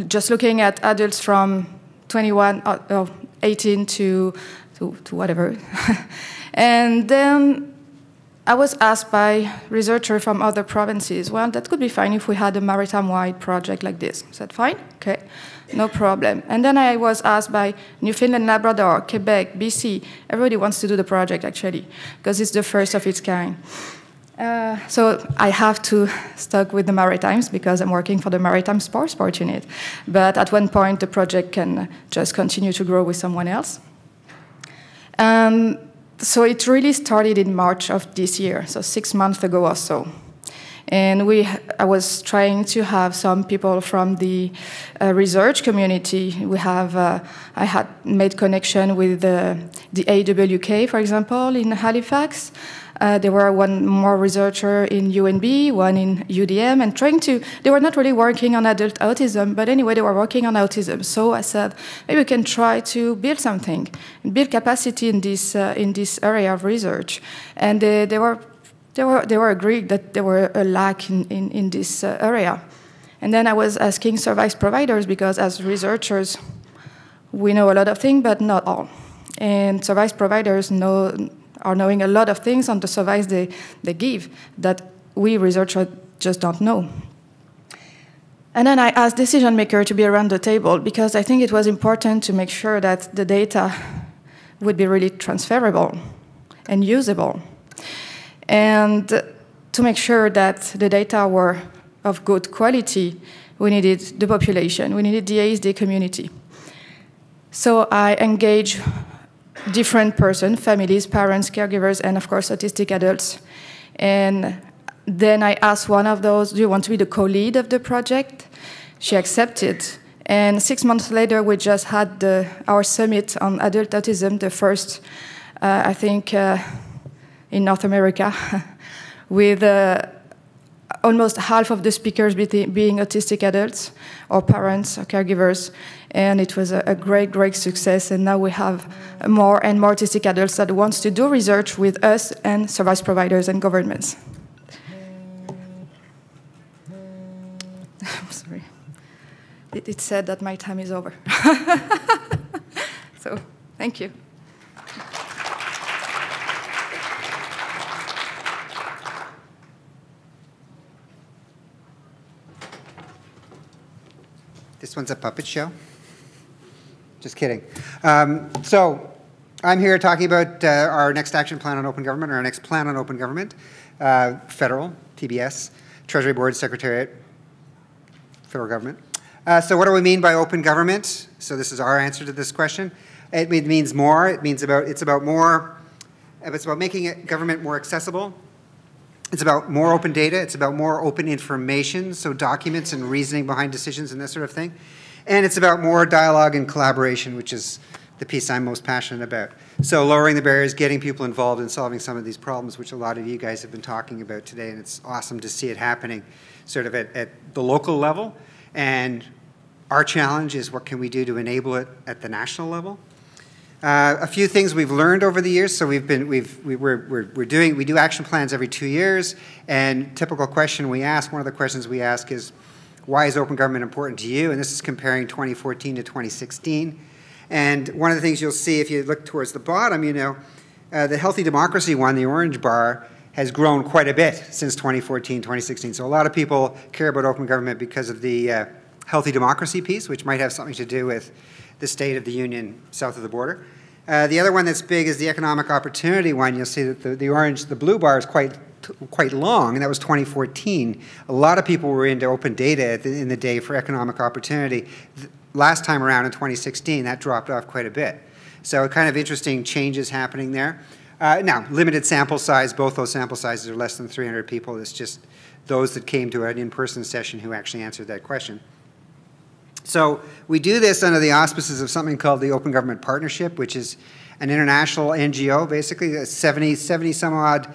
just looking at adults from 18 to whatever. And then I was asked by researchers from other provinces, well, that could be fine if we had a maritime-wide project like this. I said, fine, okay, no problem. And then I was asked by Newfoundland, Labrador, Quebec, BC. Everybody wants to do the project, actually, because it's the first of its kind. So I have to stick with the Maritimes because I'm working for the Maritime Sport Unit. But at one point, the project can just continue to grow with someone else. So it really started in March of this year, so 6 months ago or so. And I was trying to have some people from the research community. I had made connection with the AWK, for example, in Halifax. There were one more researcher in UNB, one in UDM, and they were not really working on adult autism, but anyway, they were working on autism. So I said, maybe we can try to build something, build capacity in this area of research. And they were agreed that there were a lack in this area. And then I was asking service providers, because as researchers, we know a lot of things, but not all. And service providers are knowing a lot of things on the service they give that we researchers just don't know. And then I asked decision makers to be around the table because I think it was important to make sure that the data would be really transferable and usable. And to make sure that the data were of good quality, we needed the population, we needed the ASD community. So I engaged different persons, families, parents, caregivers, and of course autistic adults. And then I asked one of those, do you want to be the co-lead of the project? She accepted. And 6 months later, we just had our summit on adult autism, the first, I think, in North America, with almost half of the speakers being autistic adults or parents or caregivers. And it was a great, great success. And now we have more and more autistic adults that want to do research with us and service providers and governments. I'm sorry. It said that my time is over. So, thank you. This one's a puppet show. Just kidding. So I'm here talking about our next action plan on open government, or our next plan on open government, federal, TBS, Treasury Board, Secretariat, federal government. So what do we mean by open government? So this is our answer to this question. It means more. It means it's about making government more accessible. It's about more open data. It's about more open information, so documents and reasoning behind decisions and that sort of thing. And it's about more dialogue and collaboration, which is the piece I'm most passionate about. So lowering the barriers, getting people involved in solving some of these problems, which a lot of you guys have been talking about today, and it's awesome to see it happening sort of at the local level. And our challenge is what can we do to enable it at the national level. A few things we've learned over the years. So we do action plans every 2 years, and typical question we ask, one of the questions we ask is, why is open government important to you? And this is comparing 2014 to 2016. And one of the things you'll see if you look towards the bottom, the healthy democracy one, the orange bar, has grown quite a bit since 2014, 2016. So a lot of people care about open government because of the healthy democracy piece, which might have something to do with the state of the union south of the border. The other one that's big is the economic opportunity one. You'll see that the blue bar is quite long, and that was 2014. A lot of people were into open data in the day for economic opportunity. Last time around in 2016, that dropped off quite a bit. So kind of interesting changes happening there. Now, limited sample size. Both those sample sizes are less than 300 people. It's just those that came to an in-person session who actually answered that question. So we do this under the auspices of something called the Open Government Partnership, which is an international NGO, basically. 70 some odd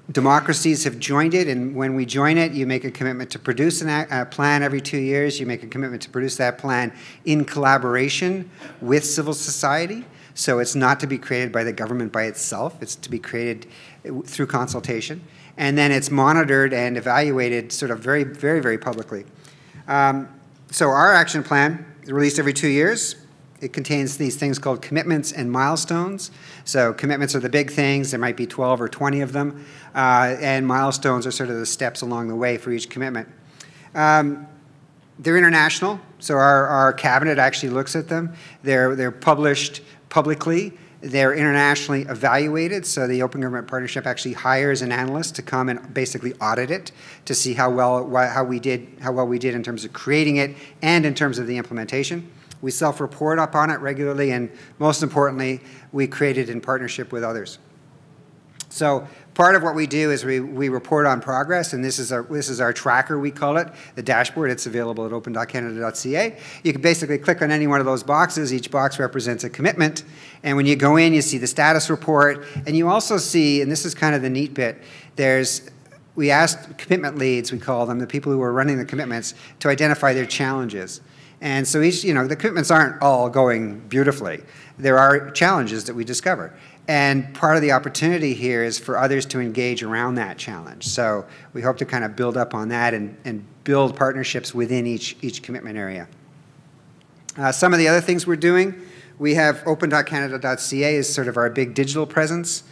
democracies have joined it, and when we join it, you make a commitment to produce a plan every 2 years. You make a commitment to produce that plan in collaboration with civil society. So it's not to be created by the government by itself. It's to be created through consultation. And then it's monitored and evaluated sort of very, very, very publicly. So our action plan is released every 2 years. It contains these things called commitments and milestones. So commitments are the big things. There might be 12 or 20 of them. And milestones are sort of the steps along the way for each commitment. They're international, so our cabinet actually looks at them. They're published publicly. They're internationally evaluated, so the Open Government Partnership actually hires an analyst to come and basically audit it to see how well we did in terms of creating it and in terms of the implementation. We self-report up on it regularly, and most importantly, we create it in partnership with others. So part of what we do is we report on progress, and this is our tracker, we call it, the dashboard. It's available at open.canada.ca. You can basically click on any one of those boxes. Each box represents a commitment, and when you go in, you see the status report, and you also see, and this is kind of the neat bit, we asked commitment leads, we call them, the people who are running the commitments, to identify their challenges. And so the commitments aren't all going beautifully. There are challenges that we discover. And part of the opportunity here is for others to engage around that challenge. So we hope to kind of build up on that and build partnerships within each commitment area. Some of the other things we're doing, we have open.canada.ca is sort of our big digital presence.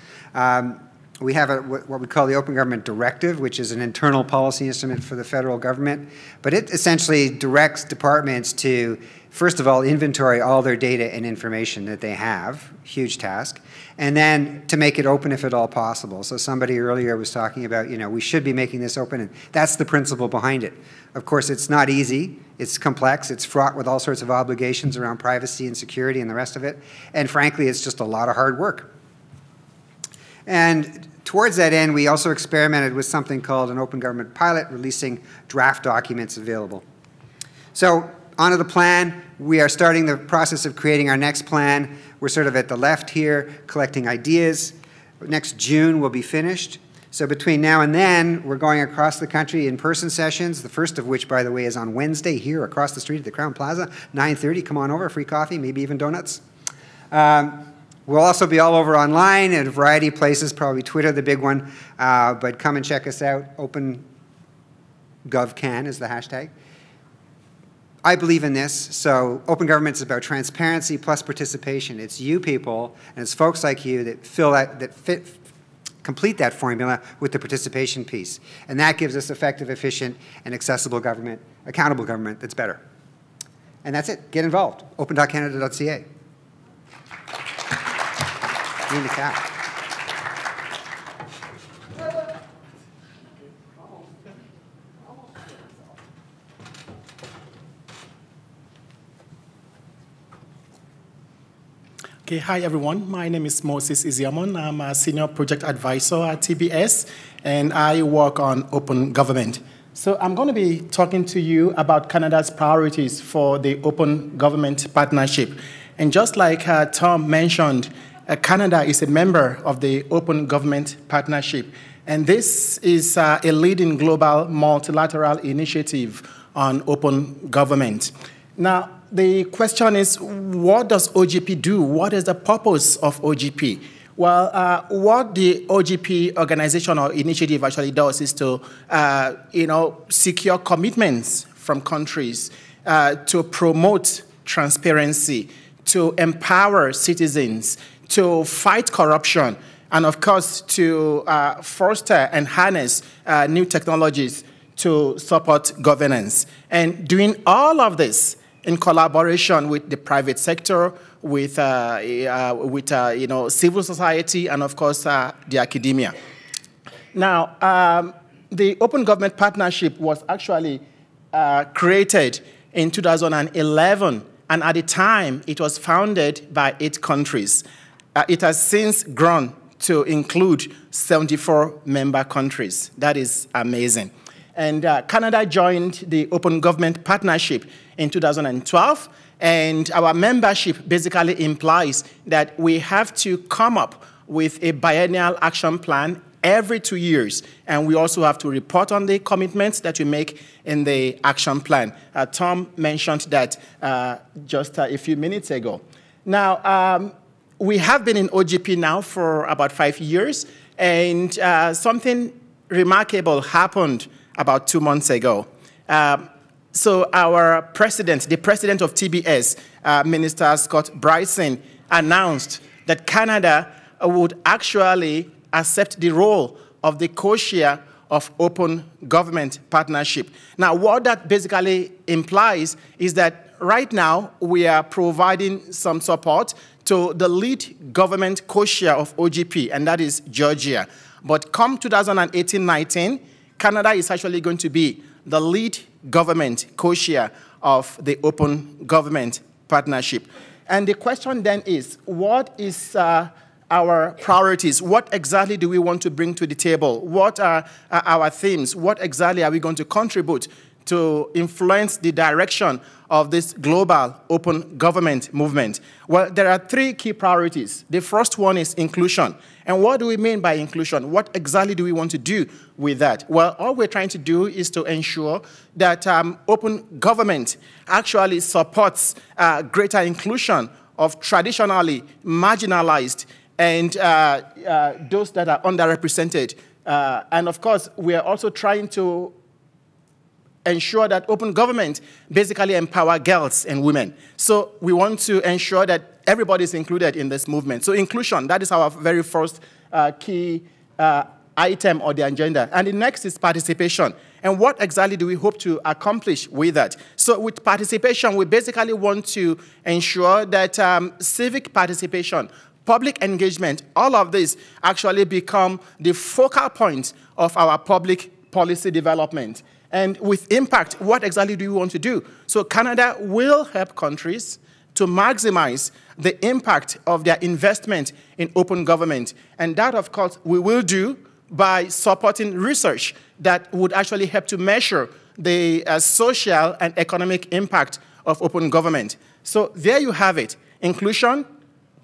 we have what we call the Open Government Directive, which is an internal policy instrument for the federal government. But it essentially directs departments to, first of all, inventory all their data and information that they have, huge task, and then to make it open if at all possible. So somebody earlier was talking about, we should be making this open, and that's the principle behind it. Of course, it's not easy. It's complex. It's fraught with all sorts of obligations around privacy and security and the rest of it. And frankly, it's just a lot of hard work. And towards that end, we also experimented with something called an open government pilot, releasing draft documents available. So onto the plan. We are starting the process of creating our next plan. We're sort of at the left here, collecting ideas. Next June, we'll be finished. So between now and then, we're going across the country in-person sessions, the first of which, by the way, is on Wednesday here across the street at the Crown Plaza, 9:30. Come on over, free coffee, maybe even donuts. We'll also be all over online at a variety of places, probably Twitter, the big one. But come and check us out. OpenGovCan is the hashtag. I believe in this. So open government is about transparency plus participation. It's you people, and it's folks like you that complete that formula with the participation piece. And that gives us effective, efficient, and accessible government, accountable government that's better. And that's it. Get involved. open.canada.ca. In the cap. Okay, hi everyone. My name is Moses Iziamon. I'm a senior project advisor at TBS, and I work on open government. So I'm going to be talking to you about Canada's priorities for the Open Government Partnership. And just like Tom mentioned, Canada is a member of the Open Government Partnership. And this is a leading global multilateral initiative on open government. Now, the question is, what does OGP do? What is the purpose of OGP? Well, what the OGP organization or initiative actually does is to, secure commitments from countries to promote transparency, to empower citizens, to fight corruption, and of course, to foster and harness new technologies to support governance. And doing all of this in collaboration with the private sector, with civil society, and of course, the academia. Now, the Open Government Partnership was actually created in 2011, and at the time, it was founded by 8 countries. It has since grown to include 74 member countries. That is amazing. And Canada joined the Open Government Partnership in 2012, and our membership basically implies that we have to come up with a biennial action plan every 2 years, and we also have to report on the commitments that we make in the action plan. Tom mentioned that just a few minutes ago. Now, we have been in OGP now for about 5 years, and something remarkable happened about 2 months ago. So our president, the president of TBS, Minister Scott Bryson, announced that Canada would actually accept the role of the co-chair of Open Government Partnership. Now, what that basically implies is that right now we are providing some support to the lead government co-chair of OGP, and that is Georgia. But come 2018-19, Canada is actually going to be the lead government co-chair of the Open Government Partnership. And the question then is, what is our priorities? What exactly do we want to bring to the table? What are our themes? What exactly are we going to contribute to influence the direction of this global open government movement? Well, there are 3 key priorities. The first one is inclusion. And what do we mean by inclusion? What exactly do we want to do with that? Well, all we're trying to do is to ensure that open government actually supports greater inclusion of traditionally marginalized and those that are underrepresented. And of course, we are also trying to ensure that open government basically empower girls and women. So we want to ensure that everybody is included in this movement. So inclusion, that is our very first key item or the agenda. And the next is participation. And what exactly do we hope to accomplish with that? So with participation, we basically want to ensure that civic participation, public engagement, all of this actually become the focal point of our public policy development. And with impact, what exactly do we want to do? So Canada will help countries to maximize the impact of their investment in open government. And that, of course, we will do by supporting research that would actually help to measure the social and economic impact of open government. So there you have it, inclusion,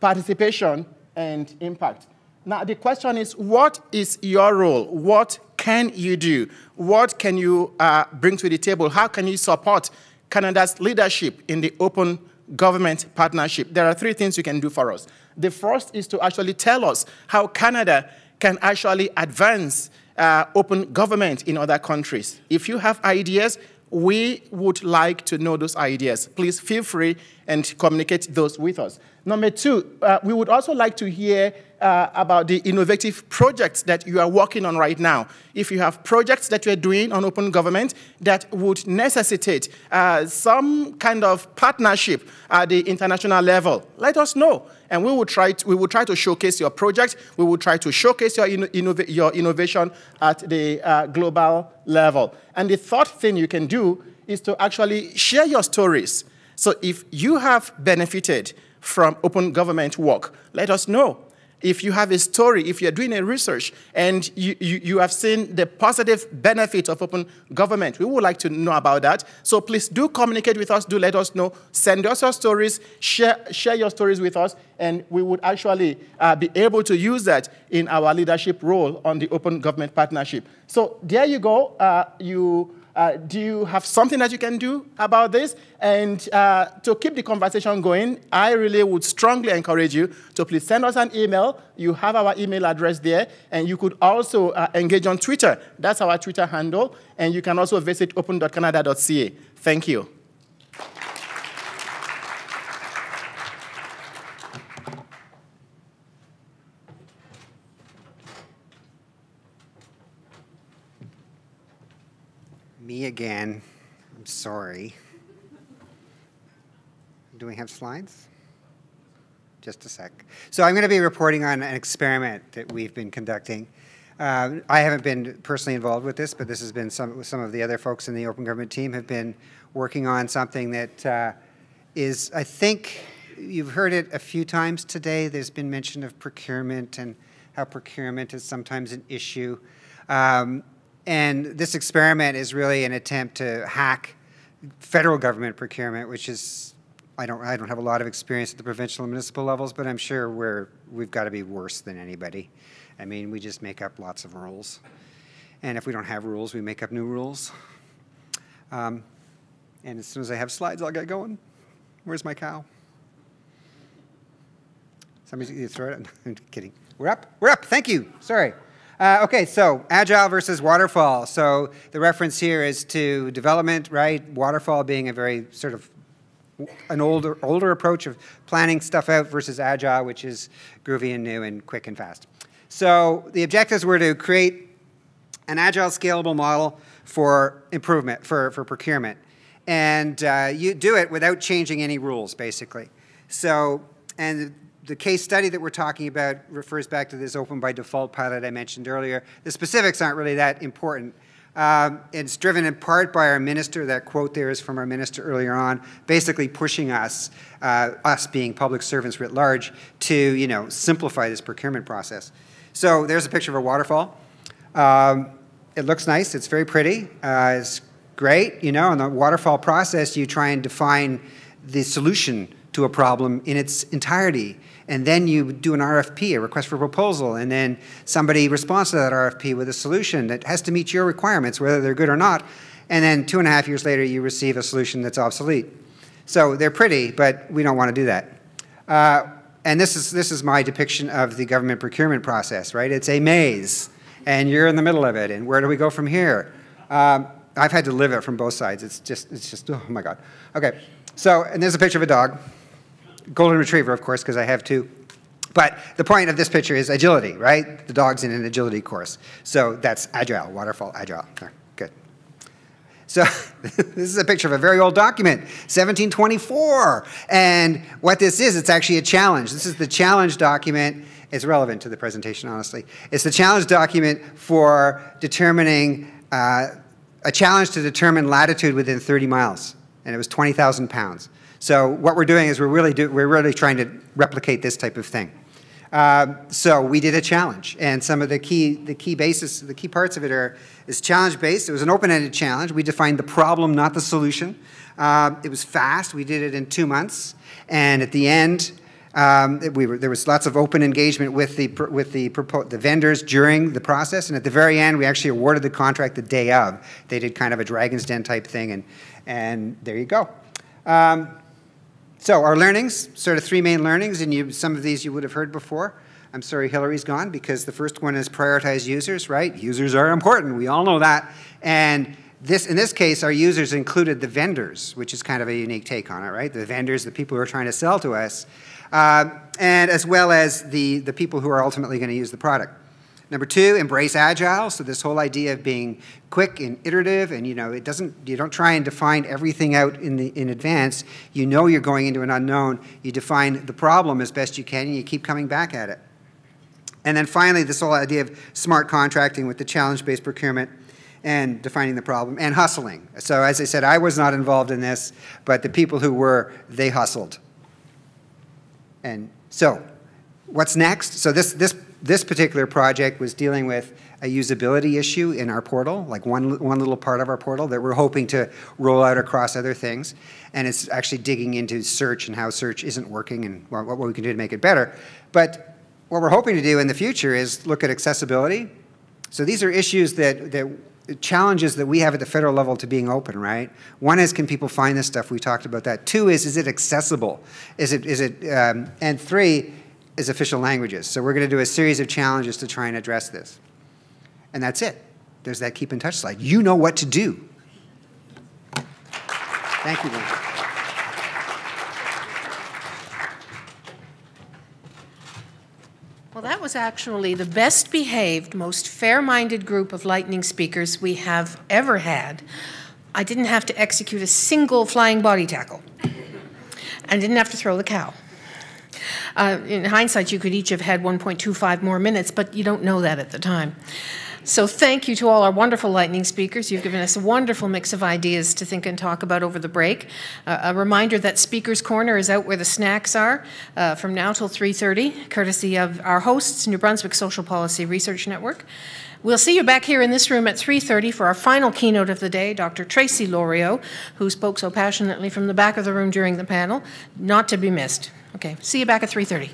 participation, and impact. Now the question is, what is your role? What can you do? What can you bring to the table? How can you support Canada's leadership in the open government partnership? There are three things you can do for us. The first is to actually tell us how Canada can actually advance open government in other countries. If you have ideas, we would like to know those ideas. Please feel free and communicate those with us. Number two, we would also like to hear about the innovative projects that you are working on right now. If you have projects that you're doing on open government that would necessitate some kind of partnership at the international level, let us know. And we will try to showcase your project. We will try to showcase your innovation at the global level. And the third thing you can do is to actually share your stories. So if you have benefited from open government work, let us know. If you have a story, if you're doing a research and you have seen the positive benefit of open government, we would like to know about that. So please do communicate with us, do let us know, send us your stories, share your stories with us, and we would actually be able to use that in our leadership role on the open government partnership. So there you go. Do you have something that you can do about this? And to keep the conversation going, I really would strongly encourage you to please send us an email. You have our email address there. And you could also engage on Twitter. That's our Twitter handle. And you can also visit open.canada.ca. Thank you. Me again. I'm sorry. Do we have slides? Just a sec. So I'm going to be reporting on an experiment that we've been conducting. I haven't been personally involved with this, but this has been some of the other folks in the open government team have been working on something that is, I think, you've heard it a few times today. There's been mention of procurement and how procurement is sometimes an issue. And this experiment is really an attempt to hack federal government procurement, which is, I don't have a lot of experience at the provincial and municipal levels, but I'm sure we've got to be worse than anybody. I mean, we just make up lots of rules. And if we don't have rules, we make up new rules. And as soon as I have slides, I'll get going. Where's my cow? Somebody throw it? I'm kidding. We're up? We're up. Thank you. Sorry. Okay, so agile versus waterfall. So the reference here is to development, right? Waterfall being a very sort of an older approach of planning stuff out versus agile, which is groovy and new and quick and fast. So the objectives were to create an agile, scalable model for improvement, for procurement. And you do it without changing any rules, basically. So, and the case study that we're talking about refers back to this open by default pilot I mentioned earlier. The specifics aren't really that important. It's driven in part by our minister. That quote there is from our minister earlier on, basically pushing us, us being public servants writ large, to simplify this procurement process. So there's a picture of a waterfall. It looks nice. It's very pretty. It's great. In the waterfall process, you try and define the solution to a problem in its entirety. And then you do an RFP, a request for proposal, and then somebody responds to that RFP with a solution that has to meet your requirements, whether they're good or not. And then 2.5 years later, you receive a solution that's obsolete. So they're pretty, but we don't want to do that. And this is my depiction of the government procurement process, right? It's a maze, and you're in the middle of it. And where do we go from here? I've had to live it from both sides. It's just oh my God. Okay, so and there's a picture of a dog. Golden retriever, of course, because I have two. But the point of this picture is agility, right? The dog's in an agility course. So that's agile, waterfall, agile. There, good. So this is a picture of a very old document, 1724. And what this is, it's actually a challenge. This is the challenge document. It's relevant to the presentation, honestly. It's the challenge document for determining, a challenge to determine latitude within 30 miles. And it was 20,000 pounds. So what we're doing is we're really trying to replicate this type of thing. So we did a challenge, and some of the key parts of it is challenge-based. It was an open-ended challenge. We defined the problem, not the solution. It was fast. We did it in 2 months, and at the end, there was lots of open engagement with the vendors during the process, and at the very end, we actually awarded the contract the day of. They did kind of a Dragon's Den type thing, and there you go. So our learnings, sort of 3 main learnings, and some of these you would have heard before. I'm sorry Hillary's gone, because the first one is prioritize users, right? Users are important, we all know that. And in this case, our users included the vendors, which is kind of a unique take on it, right? The vendors, the people who are trying to sell to us, and as well as the people who are ultimately going to use the product. Number 2, embrace agile. So this whole idea of being quick and iterative, and you don't try and define everything out in advance. You know you're going into an unknown. You define the problem as best you can, and you keep coming back at it. And then finally, this whole idea of smart contracting with the challenge-based procurement and defining the problem and hustling. So as I said, I was not involved in this, but the people who were, they hustled. And so, what's next? So this particular project was dealing with a usability issue in our portal, like one little part of our portal that we're hoping to roll out across other things. And it's actually digging into search and how search isn't working and what we can do to make it better. But what we're hoping to do in the future is look at accessibility. So these are issues challenges that we have at the federal level to being open, right? One is, can people find this stuff? We talked about that. 2 is it accessible? And 3 is official languages. So we're going to do a series of challenges to try and address this. And that's it. There's that keep in touch slide. You know what to do. Thank you, Lynn. Well, that was actually the best behaved, most fair-minded group of lightning speakers we have ever had. I didn't have to execute a single flying body tackle and didn't have to throw the cow. In hindsight, you could each have had 1.25 more minutes, but you don't know that at the time. So thank you to all our wonderful lightning speakers. You've given us a wonderful mix of ideas to think and talk about over the break. A reminder that Speaker's Corner is out where the snacks are from now till 3:30, courtesy of our hosts, New Brunswick Social Policy Research Network. We'll see you back here in this room at 3:30 for our final keynote of the day, Dr. Tracy Loriot, who spoke so passionately from the back of the room during the panel, not to be missed. Okay, see you back at 3:30.